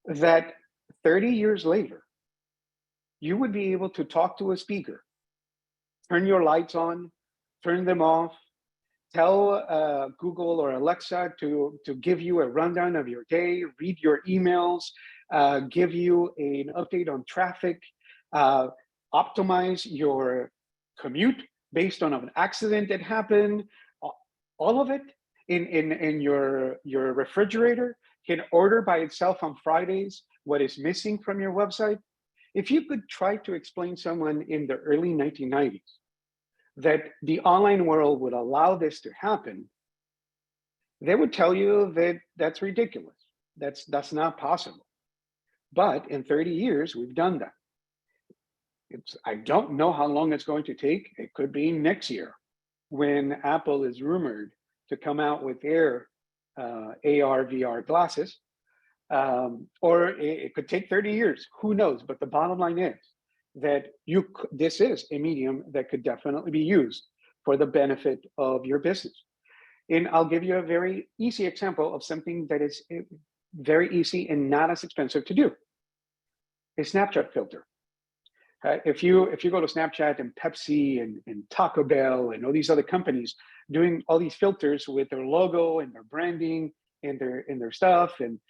that 30 years later, you would be able to talk to a speaker, turn your lights on, turn them off, tell Google or Alexa to give you a rundown of your day, read your emails, give you an update on traffic, optimize your commute based on an accident that happened. All of it in your refrigerator can order by itself on Fridays what is missing from your website. If you could try to explain someone in the early 1990s that the online world would allow this to happen, they would tell you that that's ridiculous. That's not possible. But in 30 years, we've done that. I don't know how long it's going to take. It could be next year when Apple is rumored to come out with their AR, VR glasses, or it could take 30 years, who knows? But the bottom line is that this is a medium that could definitely be used for the benefit of your business. And I'll give you a very easy example of something that is very easy and not as expensive to do. A Snapchat filter. If you go to Snapchat and Pepsi and Taco Bell and all these other companies doing all these filters with their logo and their branding and their stuff and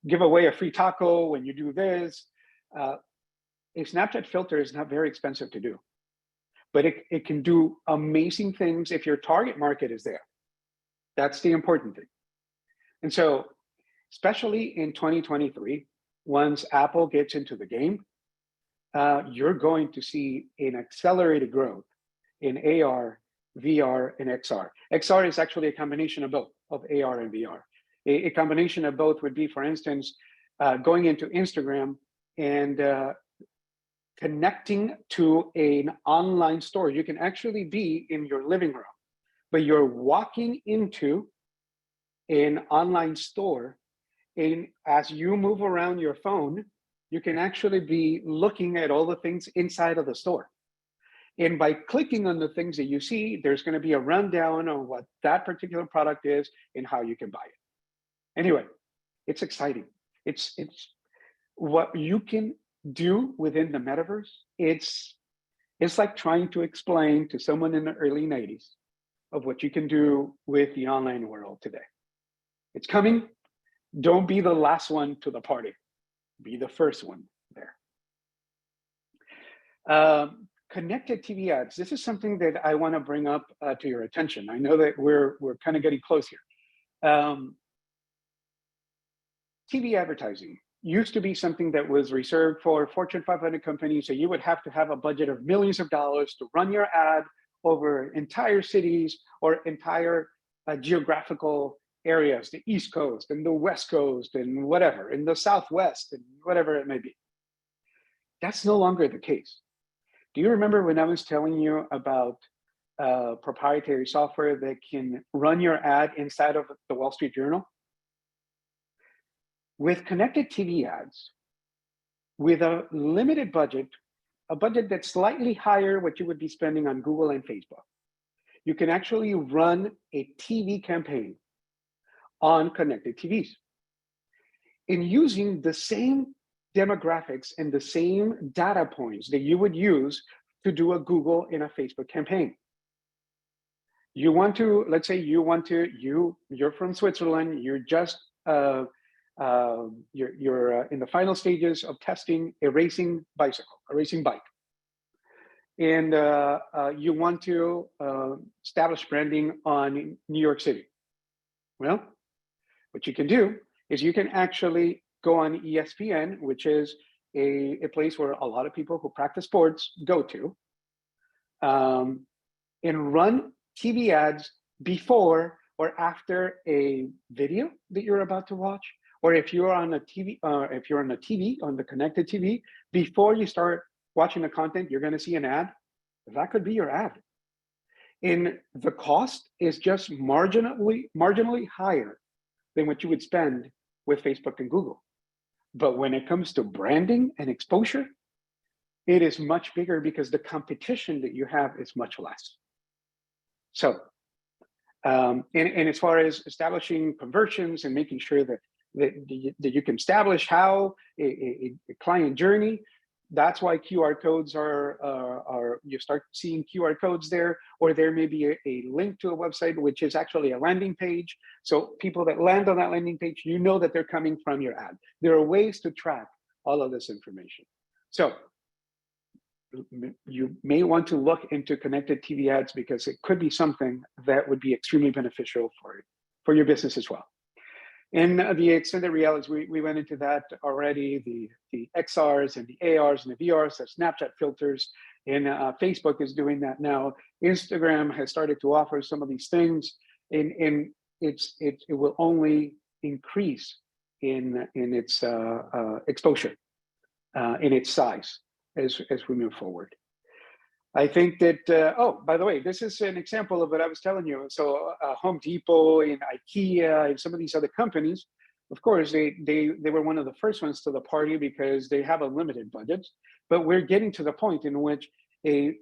give away a free taco when you do this, a Snapchat filter is not very expensive to do, but it can do amazing things if your target market is there. That's the important thing. And so, especially in 2023, once Apple gets into the game, you're going to see an accelerated growth in AR, VR, and XR. XR is actually a combination of both, of AR and VR. A combination of both would be, for instance, going into Instagram and connecting to an online store. You can actually be in your living room but you're walking into an online store, and as you move around your phone, you can actually be looking at all the things inside of the store. And by clicking on the things that you see, there's going to be a rundown on what that particular product is and how you can buy it. Anyway, it's exciting. It's what you can do within the metaverse. It's like trying to explain to someone in the early 90s of what you can do with the online world today. It's coming. Don't be the last one to the party. Be the first one there. Connected TV ads. This is something that I want to bring up to your attention. I know that we're kind of getting close here. TV advertising used to be something that was reserved for Fortune 500 companies. So you would have to have a budget of millions of dollars to run your ad over entire cities or entire geographical areas, the East Coast and the West Coast and whatever, in the Southwest and whatever it may be. That's no longer the case. Do you remember when I was telling you about proprietary software that can run your ad inside of the Wall Street Journal? With connected TV ads, with a limited budget, a budget that's slightly higher what you would be spending on Google and Facebook, you can actually run a TV campaign on connected TVs. In using the same demographics and the same data points that you would use to do a Google and a Facebook campaign. You want to, let's say you're from Switzerland, you're just, you're in the final stages of testing a racing bicycle, a racing bike. And you want to establish branding on New York City. Well, what you can do is you can actually go on ESPN, which is a place where a lot of people who practice sports go to, and run TV ads before or after a video that you're about to watch, or if you're on a TV, on the connected TV, before you start watching the content, you're going to see an ad. That could be your ad. And the cost is just marginally higher than what you would spend with Facebook and Google. But when it comes to branding and exposure, it is much bigger because the competition that you have is much less. So, and as far as establishing conversions and making sure that you can establish how a client journey, that's why QR codes are you start seeing QR codes there, or there may be a link to a website, which is actually a landing page. So people that land on that landing page, you know that they're coming from your ad. There are ways to track all of this information. So you may want to look into connected TV ads because it could be something that would be extremely beneficial for your business as well. In the extended realities, we went into that already, the XRs and the ARs and the VRs, the Snapchat filters, and Facebook is doing that now. Instagram has started to offer some of these things, and it will only increase in its exposure, in its size as we move forward. I think that, oh, by the way, this is an example of what I was telling you. So Home Depot and IKEA and some of these other companies, of course, they were one of the first ones to the party because they have a limited budget. But we're getting to the point in which a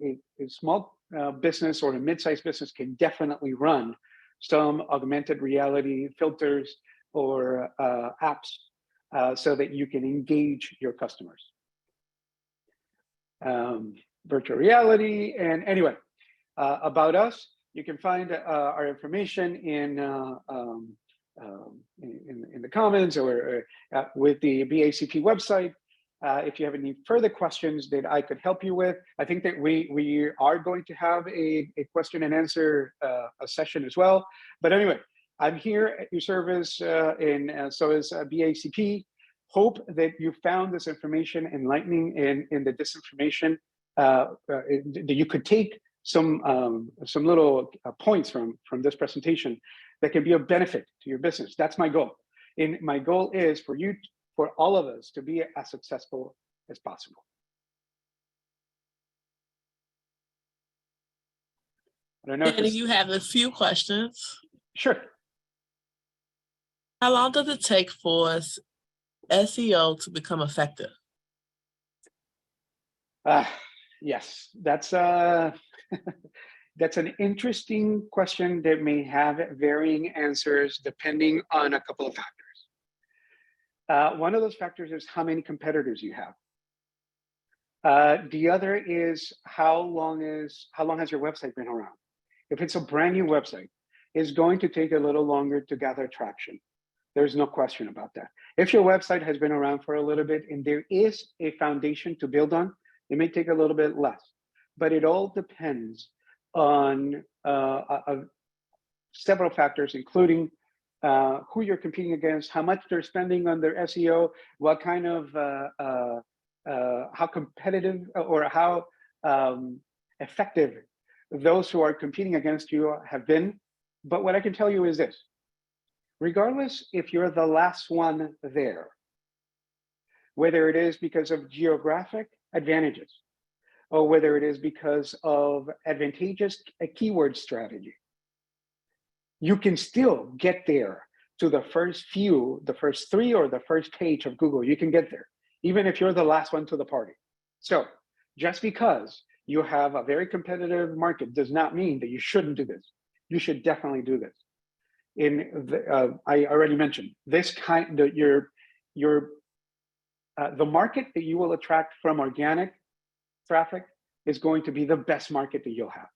small business or a mid-sized business can definitely run some augmented reality filters or apps so that you can engage your customers. Virtual reality. And anyway, about us, you can find our information in the comments or with the BACP website. If you have any further questions that I could help you with, I think that we are going to have a question and answer a session as well. But anyway, I'm here at your service, and so is BACP. Hope that you found this information enlightening, and the disinformation that you could take some little points from this presentation that can be of benefit to your business. That's my goal. And my goal is for all of us to be as successful as possible. I don't know if Danny, it's you have a few questions. sure. How long does it take for SEO to become effective? Yes, that's that's an interesting question that may have varying answers depending on a couple of factors. One of those factors is how many competitors you have. The other is how long has your website been around? If it's a brand new website, it's going to take a little longer to gather traction. There's no question about that. If your website has been around for a little bit and there is a foundation to build on, it may take a little bit less. But it all depends on several factors, including who you're competing against, how much they're spending on their SEO, what kind of how competitive or how effective those who are competing against you have been. But what I can tell you is this: regardless if you're the last one there, whether it is because of geographic advantages or whether it is because of advantageous keyword strategy, you can still get there to the first few, the first three, or the first page of Google. You can get there, even if you're the last one to the party. So just because you have a very competitive market does not mean that you shouldn't do this. You should definitely do this. I already mentioned this kind of the market that you will attract from organic traffic is going to be the best market that you'll have.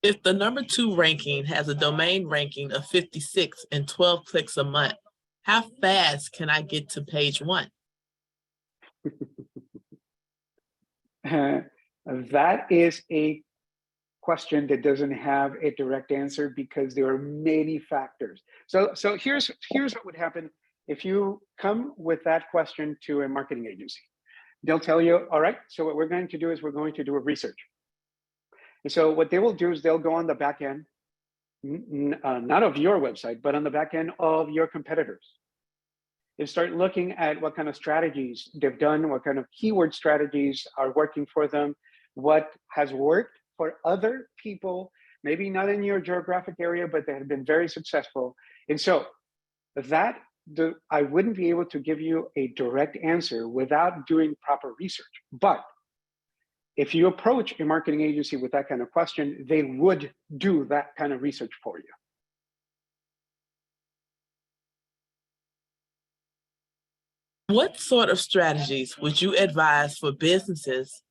If the number 2 ranking has a domain ranking of 56 and 12 clicks a month, how fast can I get to page 1? That is a question that doesn't have a direct answer because there are many factors. So here's what would happen if you come with that question to a marketing agency. They'll tell you, all right, so what we're going to do is we're going to do a research. And so what they will do is they'll go on the back end, not of your website, but on the back end of your competitors, and start looking at what kind of strategies they've done, what kind of keyword strategies are working for them, what has worked for other people, maybe not in your geographic area, but they have been very successful. And so I wouldn't be able to give you a direct answer without doing proper research. But if you approach a marketing agency with that kind of question, they would do that kind of research for you. What sort of strategies would you advise for businesses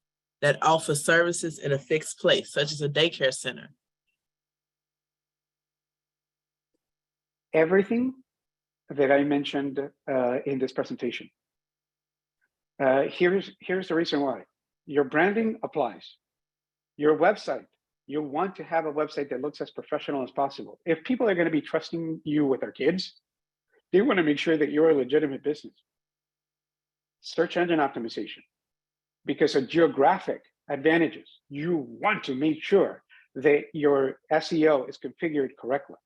that offer services in a fixed place, such as a daycare center? Everything that I mentioned in this presentation. Here's the reason why. Your branding applies. Your website, you want to have a website that looks as professional as possible. If people are going to be trusting you with their kids, they want to make sure that you're a legitimate business. Search engine optimization, because of geographic advantages, you want to make sure that your SEO is configured correctly.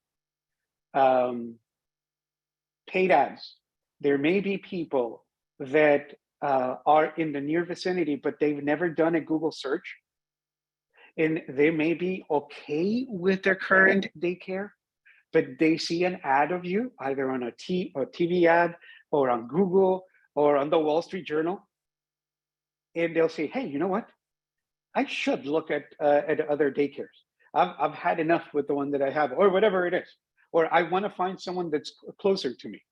Paid ads. There may be people that are in the near vicinity, but they've never done a Google search. And they may be okay with their current daycare, but they see an ad of you, either on a TV ad or on Google or on the Wall Street Journal. And they'll say, hey, you know what? I should look at other daycares. I've had enough with the one that I have, or whatever it is. Or I want to find someone that's closer to me.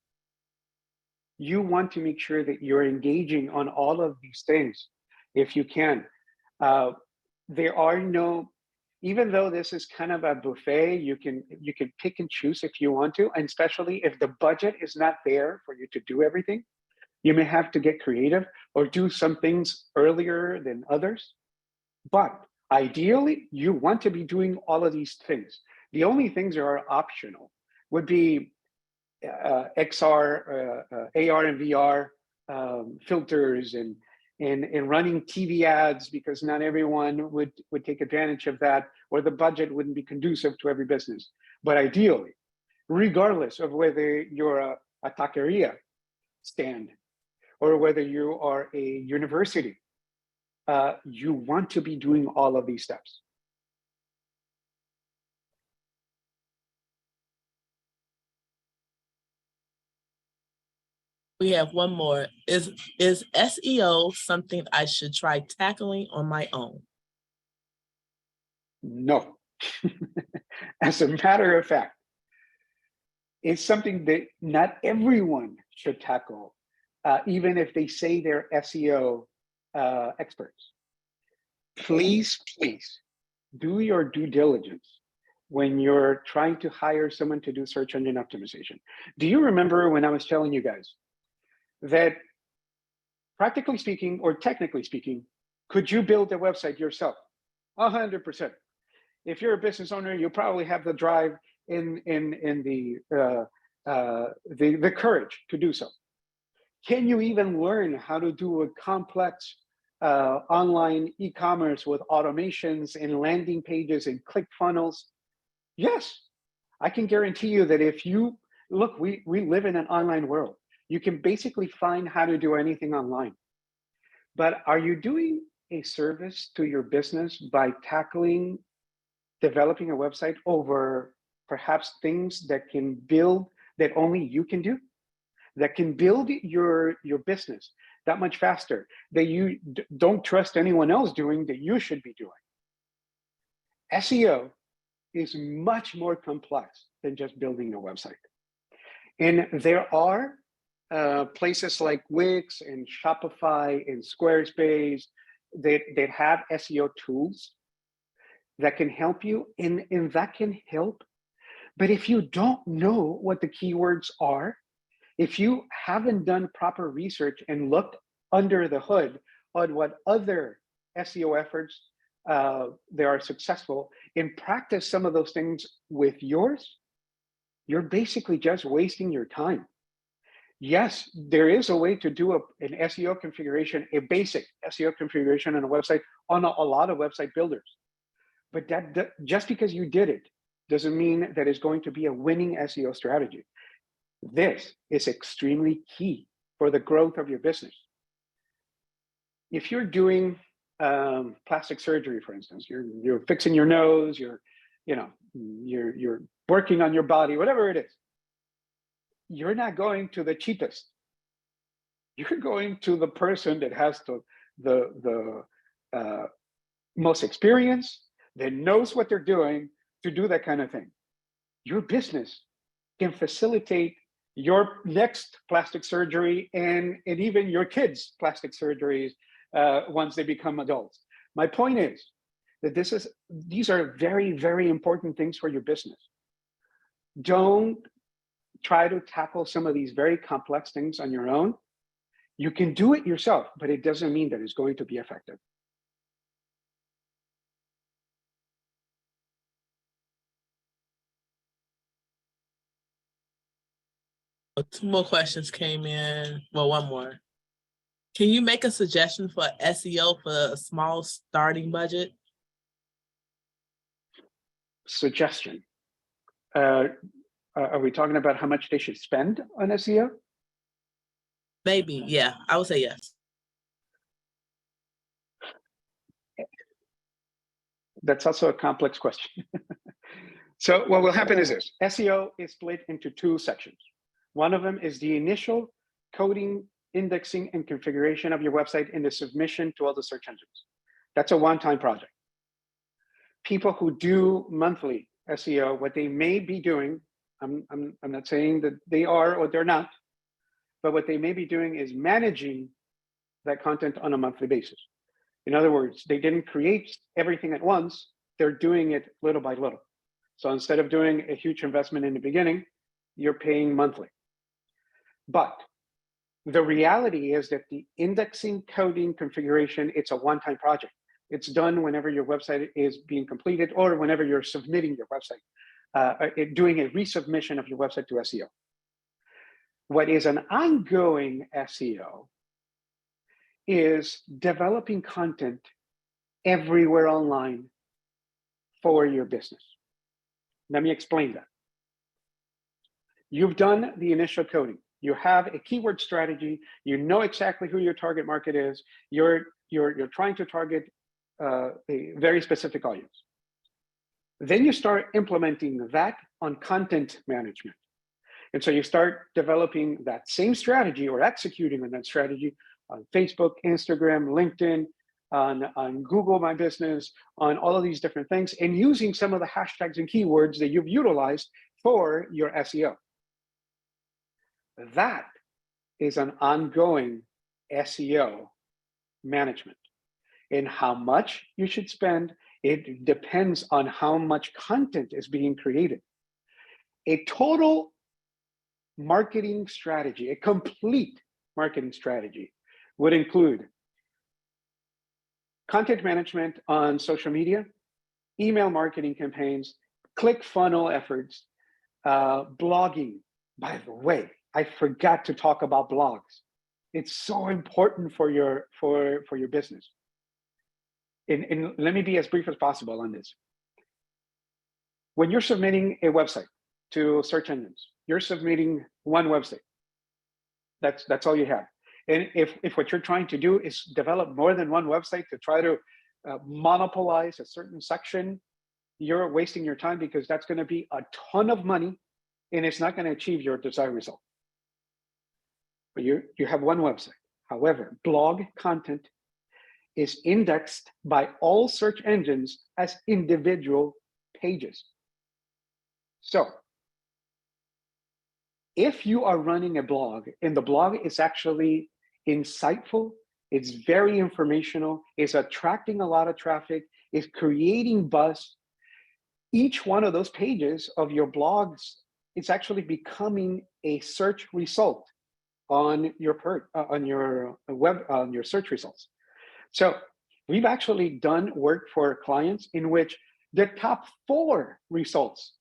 You want to make sure that you're engaging on all of these things if you can. There are no, even though this is kind of a buffet, you can pick and choose if you want to, and especially if the budget is not there for you to do everything, you may have to get creative or do some things earlier than others. But ideally, you want to be doing all of these things. The only things that are optional would be XR, AR and VR filters and running TV ads, because not everyone would take advantage of that, or the budget wouldn't be conducive to every business. But ideally, regardless of whether you're a taqueria stand or whether you are a university, you want to be doing all of these steps. We have one more. Is SEO something I should try tackling on my own? No. As a matter of fact, it's something that not everyone should tackle, even if they say they're SEO experts. Please, please do your due diligence when you're trying to hire someone to do search engine optimization. Do you remember when I was telling you guys that practically speaking, or technically speaking, could you build a website yourself? 100%. If you're a business owner, you probably have the drive in the courage to do so. Can you even learn how to do a complex online e-commerce with automations and landing pages and click funnels? Yes, I can guarantee you that if you look, we live in an online world. You can basically find how to do anything online. But are you doing a service to your business by tackling developing a website over perhaps things that can build that only you can do, that can build your business that much faster, that you don't trust anyone else doing, that you should be doing? SEO is much more complex than just building a website. And there are places like Wix and Shopify and Squarespace that have SEO tools that can help you, and that can help. But if you don't know what the keywords are, if you haven't done proper research and looked under the hood on what other SEO efforts they are successful, and practice some of those things with yours, you're basically just wasting your time. Yes, there is a way to do an SEO configuration, a basic SEO configuration on a website on a lot of website builders. But that just because you did it doesn't mean that it's going to be a winning SEO strategy. This is extremely key for the growth of your business. If you're doing plastic surgery, for instance, you're fixing your nose, you're working on your body, whatever it is, you're not going to the cheapest. You're going to the person that has the most experience, that knows what they're doing to do that kind of thing. Your business can facilitate your next plastic surgery and even your kids' plastic surgeries once they become adults. My point is that these are very, very important things for your business. Don't try to tackle some of these very complex things on your own. You can do it yourself, but it doesn't mean that it's going to be effective. Two more questions came in. Well, one more. Can you make a suggestion for SEO for a small starting budget? Suggestion. Are we talking about how much they should spend on SEO? Maybe, yeah, I would say yes. That's also a complex question. So what will happen is this: SEO is split into two sections. One of them is the initial coding, indexing, and configuration of your website and the submission to all the search engines. That's a one-time project. People who do monthly SEO, what they may be doing, I'm not saying that they are or they're not, but what they may be doing is managing that content on a monthly basis. In other words, they didn't create everything at once, they're doing it little by little. So instead of doing a huge investment in the beginning, you're paying monthly. But the reality is that the indexing, coding, configuration, it's a one-time project. It's done whenever your website is being completed or whenever you're submitting your website, doing a resubmission of your website to SEO. What is an ongoing SEO is developing content everywhere online for your business. Let me explain that. You've done the initial coding. You have a keyword strategy. You know exactly who your target market is. You're you're trying to target a very specific audience. Then you start implementing that on content management. And so you start developing that same strategy or executing on that strategy on Facebook, Instagram, LinkedIn, on Google My Business, on all of these different things, and using some of the hashtags and keywords that you've utilized for your SEO. That is an ongoing SEO management. And how much you should spend, it depends on how much content is being created. A total marketing strategy, a complete marketing strategy, would include content management on social media, email marketing campaigns, click funnel efforts, blogging. By the way, I forgot to talk about blogs. It's so important for your business. And let me be as brief as possible on this. When you're submitting a website to search engines, you're submitting one website. That's all you have. And if what you're trying to do is develop more than one website to try to monopolize a certain section, you're wasting your time, because that's going to be a ton of money and it's not going to achieve your desired result. But you have one website. However, blog content is indexed by all search engines as individual pages. So if you are running a blog and the blog is actually insightful, it's very informational, it's attracting a lot of traffic, it's creating buzz, each one of those pages of your blogs, it's actually becoming a search result on your search results. So we've actually done work for clients in which the top 4 results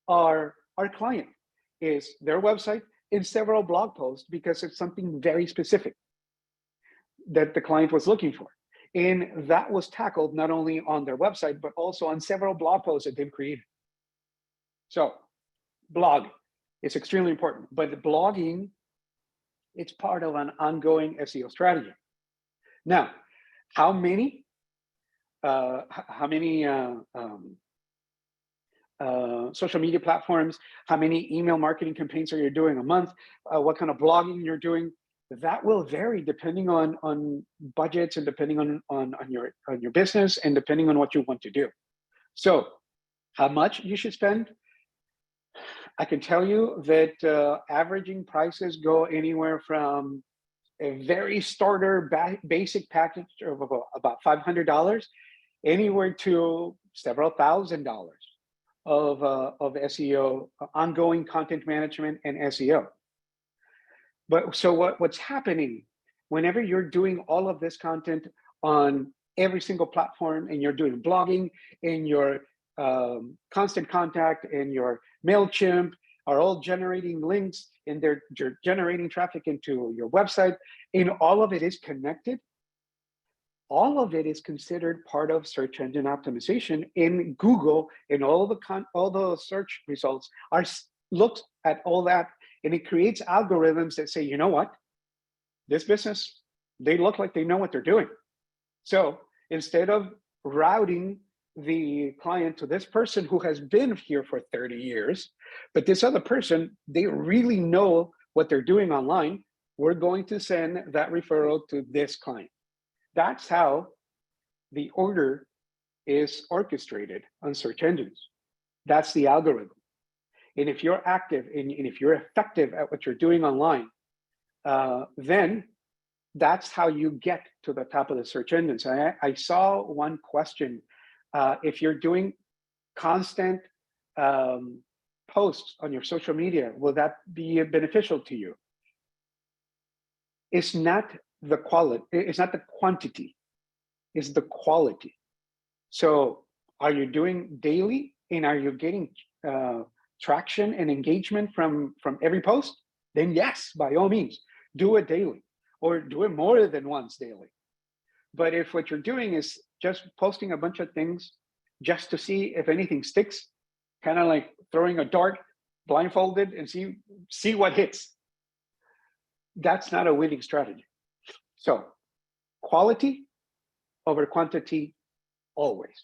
are our client is their website and several blog posts, because it's something very specific that the client was looking for. And that was tackled not only on their website, but also on several blog posts that they've created. So blog is extremely important, but the blogging, it's part of an ongoing SEO strategy. Now, how many social media platforms, how many email marketing campaigns are you doing a month, what kind of blogging you're doing, that will vary depending on budgets and depending on your business and depending on what you want to do. So how much you should spend? I can tell you that averaging prices go anywhere from a very starter basic package of about $500, anywhere to several $1,000s of SEO, ongoing content management and SEO. But so what's happening whenever you're doing all of this content on every single platform, and you're doing blogging and your Constant Contact and your MailChimp are all generating links, and they're generating traffic into your website, and all of it is connected, all of it is considered part of search engine optimization in Google, and all the search results are looked at all that, and it creates algorithms that say, you know what, this business, they look like they know what they're doing. So instead of routing the client to this person who has been here for 30 years, but this other person, they really know what they're doing online, we're going to send that referral to this client. That's how the order is orchestrated on search engines. That's the algorithm. And if you're active and if you're effective at what you're doing online, then that's how you get to the top of the search engines. I saw one question. If you're doing constant posts on your social media, will that be beneficial to you? It's not the quality, it's not the quantity, it's the quality. So are you doing daily, and are you getting traction and engagement from every post? Then yes, by all means, do it daily, or do it more than once daily. But if what you're doing is just posting a bunch of things just to see if anything sticks, kind of like throwing a dart blindfolded and see what hits, that's not a winning strategy. So quality over quantity always.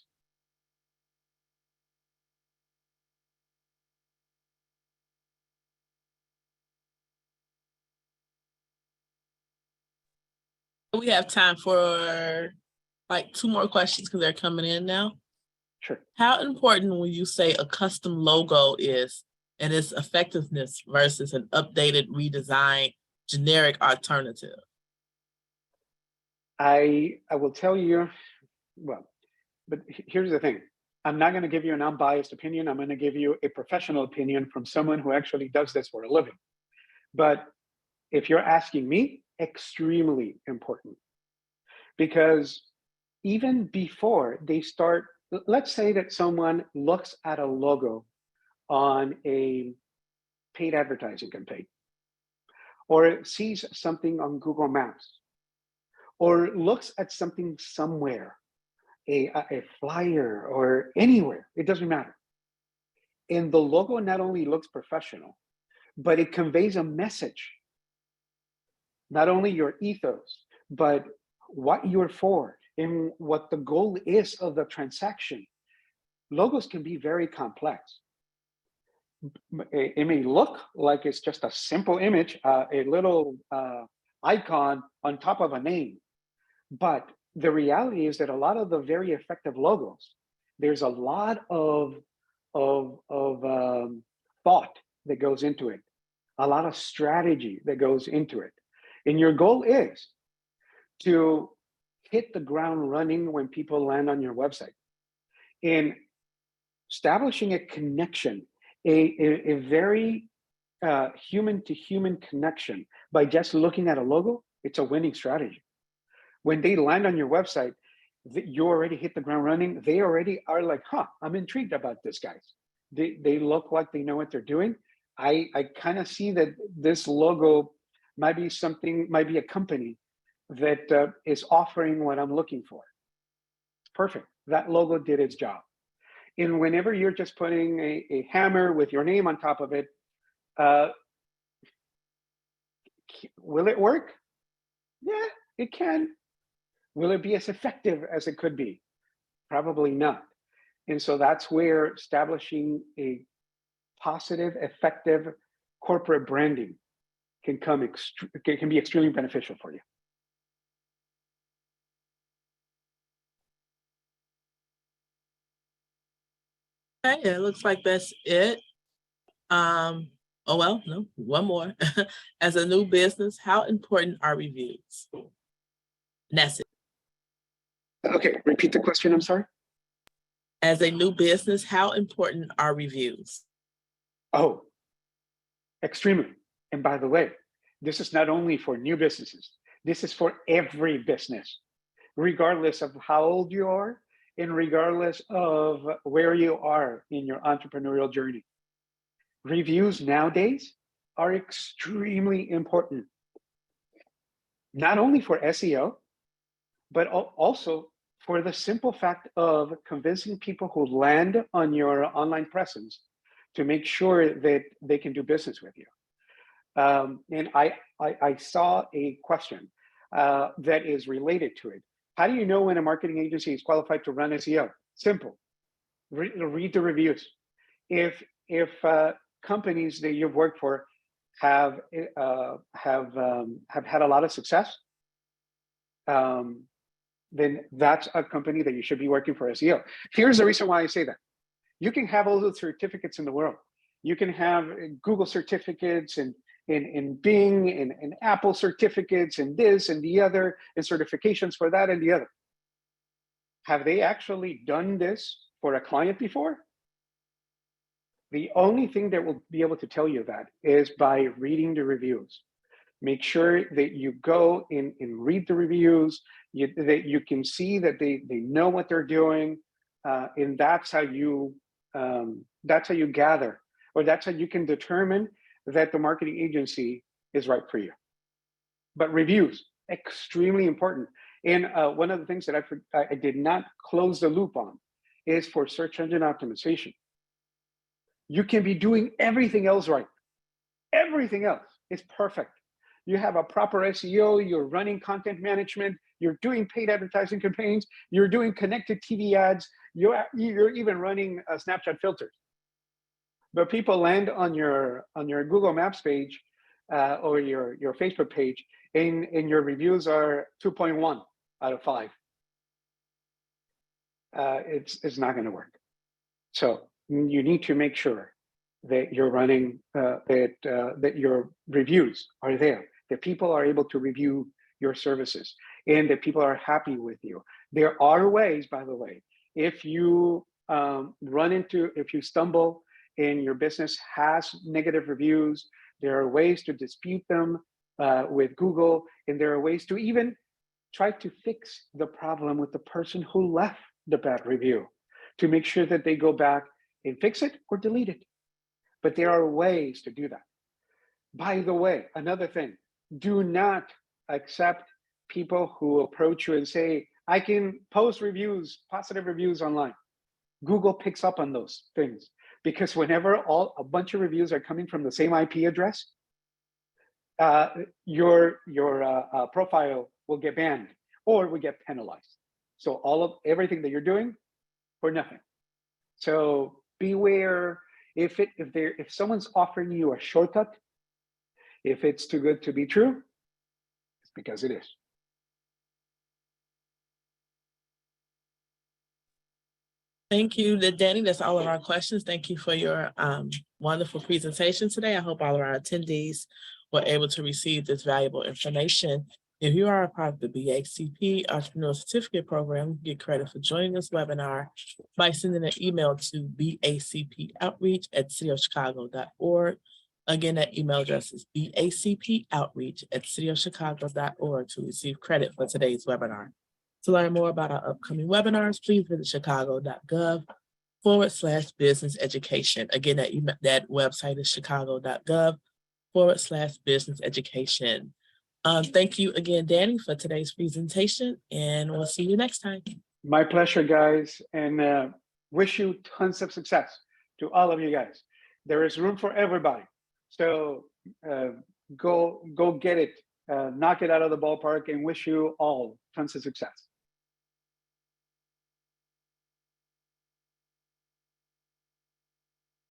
We have time for like 2 more questions because they're coming in now. Sure. How important would you say a custom logo is and its effectiveness versus an updated, redesigned, generic alternative? I will tell you, well, but here's the thing. I'm not going to give you an unbiased opinion. I'm going to give you a professional opinion from someone who actually does this for a living. But if you're asking me, extremely important. Because even before they start, let's say that someone looks at a logo on a paid advertising campaign, or sees something on Google Maps, or looks at something somewhere, a flyer or anywhere, it doesn't matter. And the logo not only looks professional, but it conveys a message, not only your ethos, but what you're for and what the goal is of the transaction. Logos can be very complex. It may look like it's just a simple image, a little icon on top of a name. But the reality is that a lot of the very effective logos, there's a lot of thought that goes into it, a lot of strategy that goes into it. And your goal is to hit the ground running when people land on your website. In establishing a connection, a very human to human connection by just looking at a logo, it's a winning strategy. When they land on your website, you already hit the ground running. They already are like, huh, I'm intrigued about this, guys. They look like they know what they're doing. I kind of see that this logo might be something, might be a company that is offering what I'm looking for. Perfect. That logo did its job. And whenever you're just putting a hammer with your name on top of it, will it work? Yeah, it can. Will it be as effective as it could be? Probably not. And so that's where establishing a positive, effective corporate branding can be extremely beneficial for you. Okay, it looks like that's it. Oh, well, no, one more. As a new business, how important are reviews? And that's it. Okay, repeat the question, I'm sorry. As a new business, how important are reviews? Oh, extremely. And by the way, this is not only for new businesses, this is for every business, regardless of how old you are and regardless of where you are in your entrepreneurial journey. Reviews nowadays are extremely important, not only for SEO, but also for the simple fact of convincing people who land on your online presence to make sure that they can do business with you. And I saw a question that is related to it. How do you know when a marketing agency is qualified to run SEO? Simple. Read the reviews. If companies that you've worked for have had a lot of success, then that's a company that you should be working for SEO. Here's the reason why I say that. You can have all the certificates in the world. You can have Google certificates and Bing and Apple certificates and this and the other and certifications for that and the other. Have they actually done this for a client before? The only thing that will be able to tell you that is by reading the reviews. Make sure that you go and read the reviews, that you can see that they know what they're doing, and that's how you gather, or that's how you can determine that the marketing agency is right for you. But reviews, extremely important. And one of the things that I did not close the loop on is for search engine optimization. You can be doing everything else right. Everything else is perfect. You have a proper SEO, you're running content management, you're doing paid advertising campaigns, you're doing connected TV ads, you're even running Snapchat filters. But people land on your Google Maps page or your Facebook page, and your reviews are 2.1 out of 5. It's not going to work. So you need to make sure that you're running that your reviews are there, that people are able to review your services, and that people are happy with you. There are ways, by the way, if you if you stumble and your business has negative reviews, there are ways to dispute them with Google, and there are ways to even try to fix the problem with the person who left the bad review, to make sure that they go back and fix it or delete it. But there are ways to do that. By the way, another thing, do not accept people who approach you and say, I can post reviews, positive reviews online. Google picks up on those things, because whenever a bunch of reviews are coming from the same IP address, your profile will get banned or will get penalized. So everything that you're doing for nothing. So beware. If someone's offering you a shortcut, if it's too good to be true, it's because it is. Thank you, Danny. That's all of our questions. Thank you for your wonderful presentation today. I hope all of our attendees were able to receive this valuable information. If you are a part of the BACP Entrepreneur Certificate Program, you get credit for joining this webinar by sending an email to bacpoutreach@cityofchicago.org. Again, that email address is bacpoutreach@cityofchicago.org to receive credit for today's webinar. To learn more about our upcoming webinars, please visit chicago.gov/business education. Again, that website is chicago.gov/business education. Thank you again, Danny, for today's presentation, and we'll see you next time. My pleasure, guys, and wish you tons of success to all of you guys. There is room for everybody. So go get it, knock it out of the ballpark, and wish you all tons of success.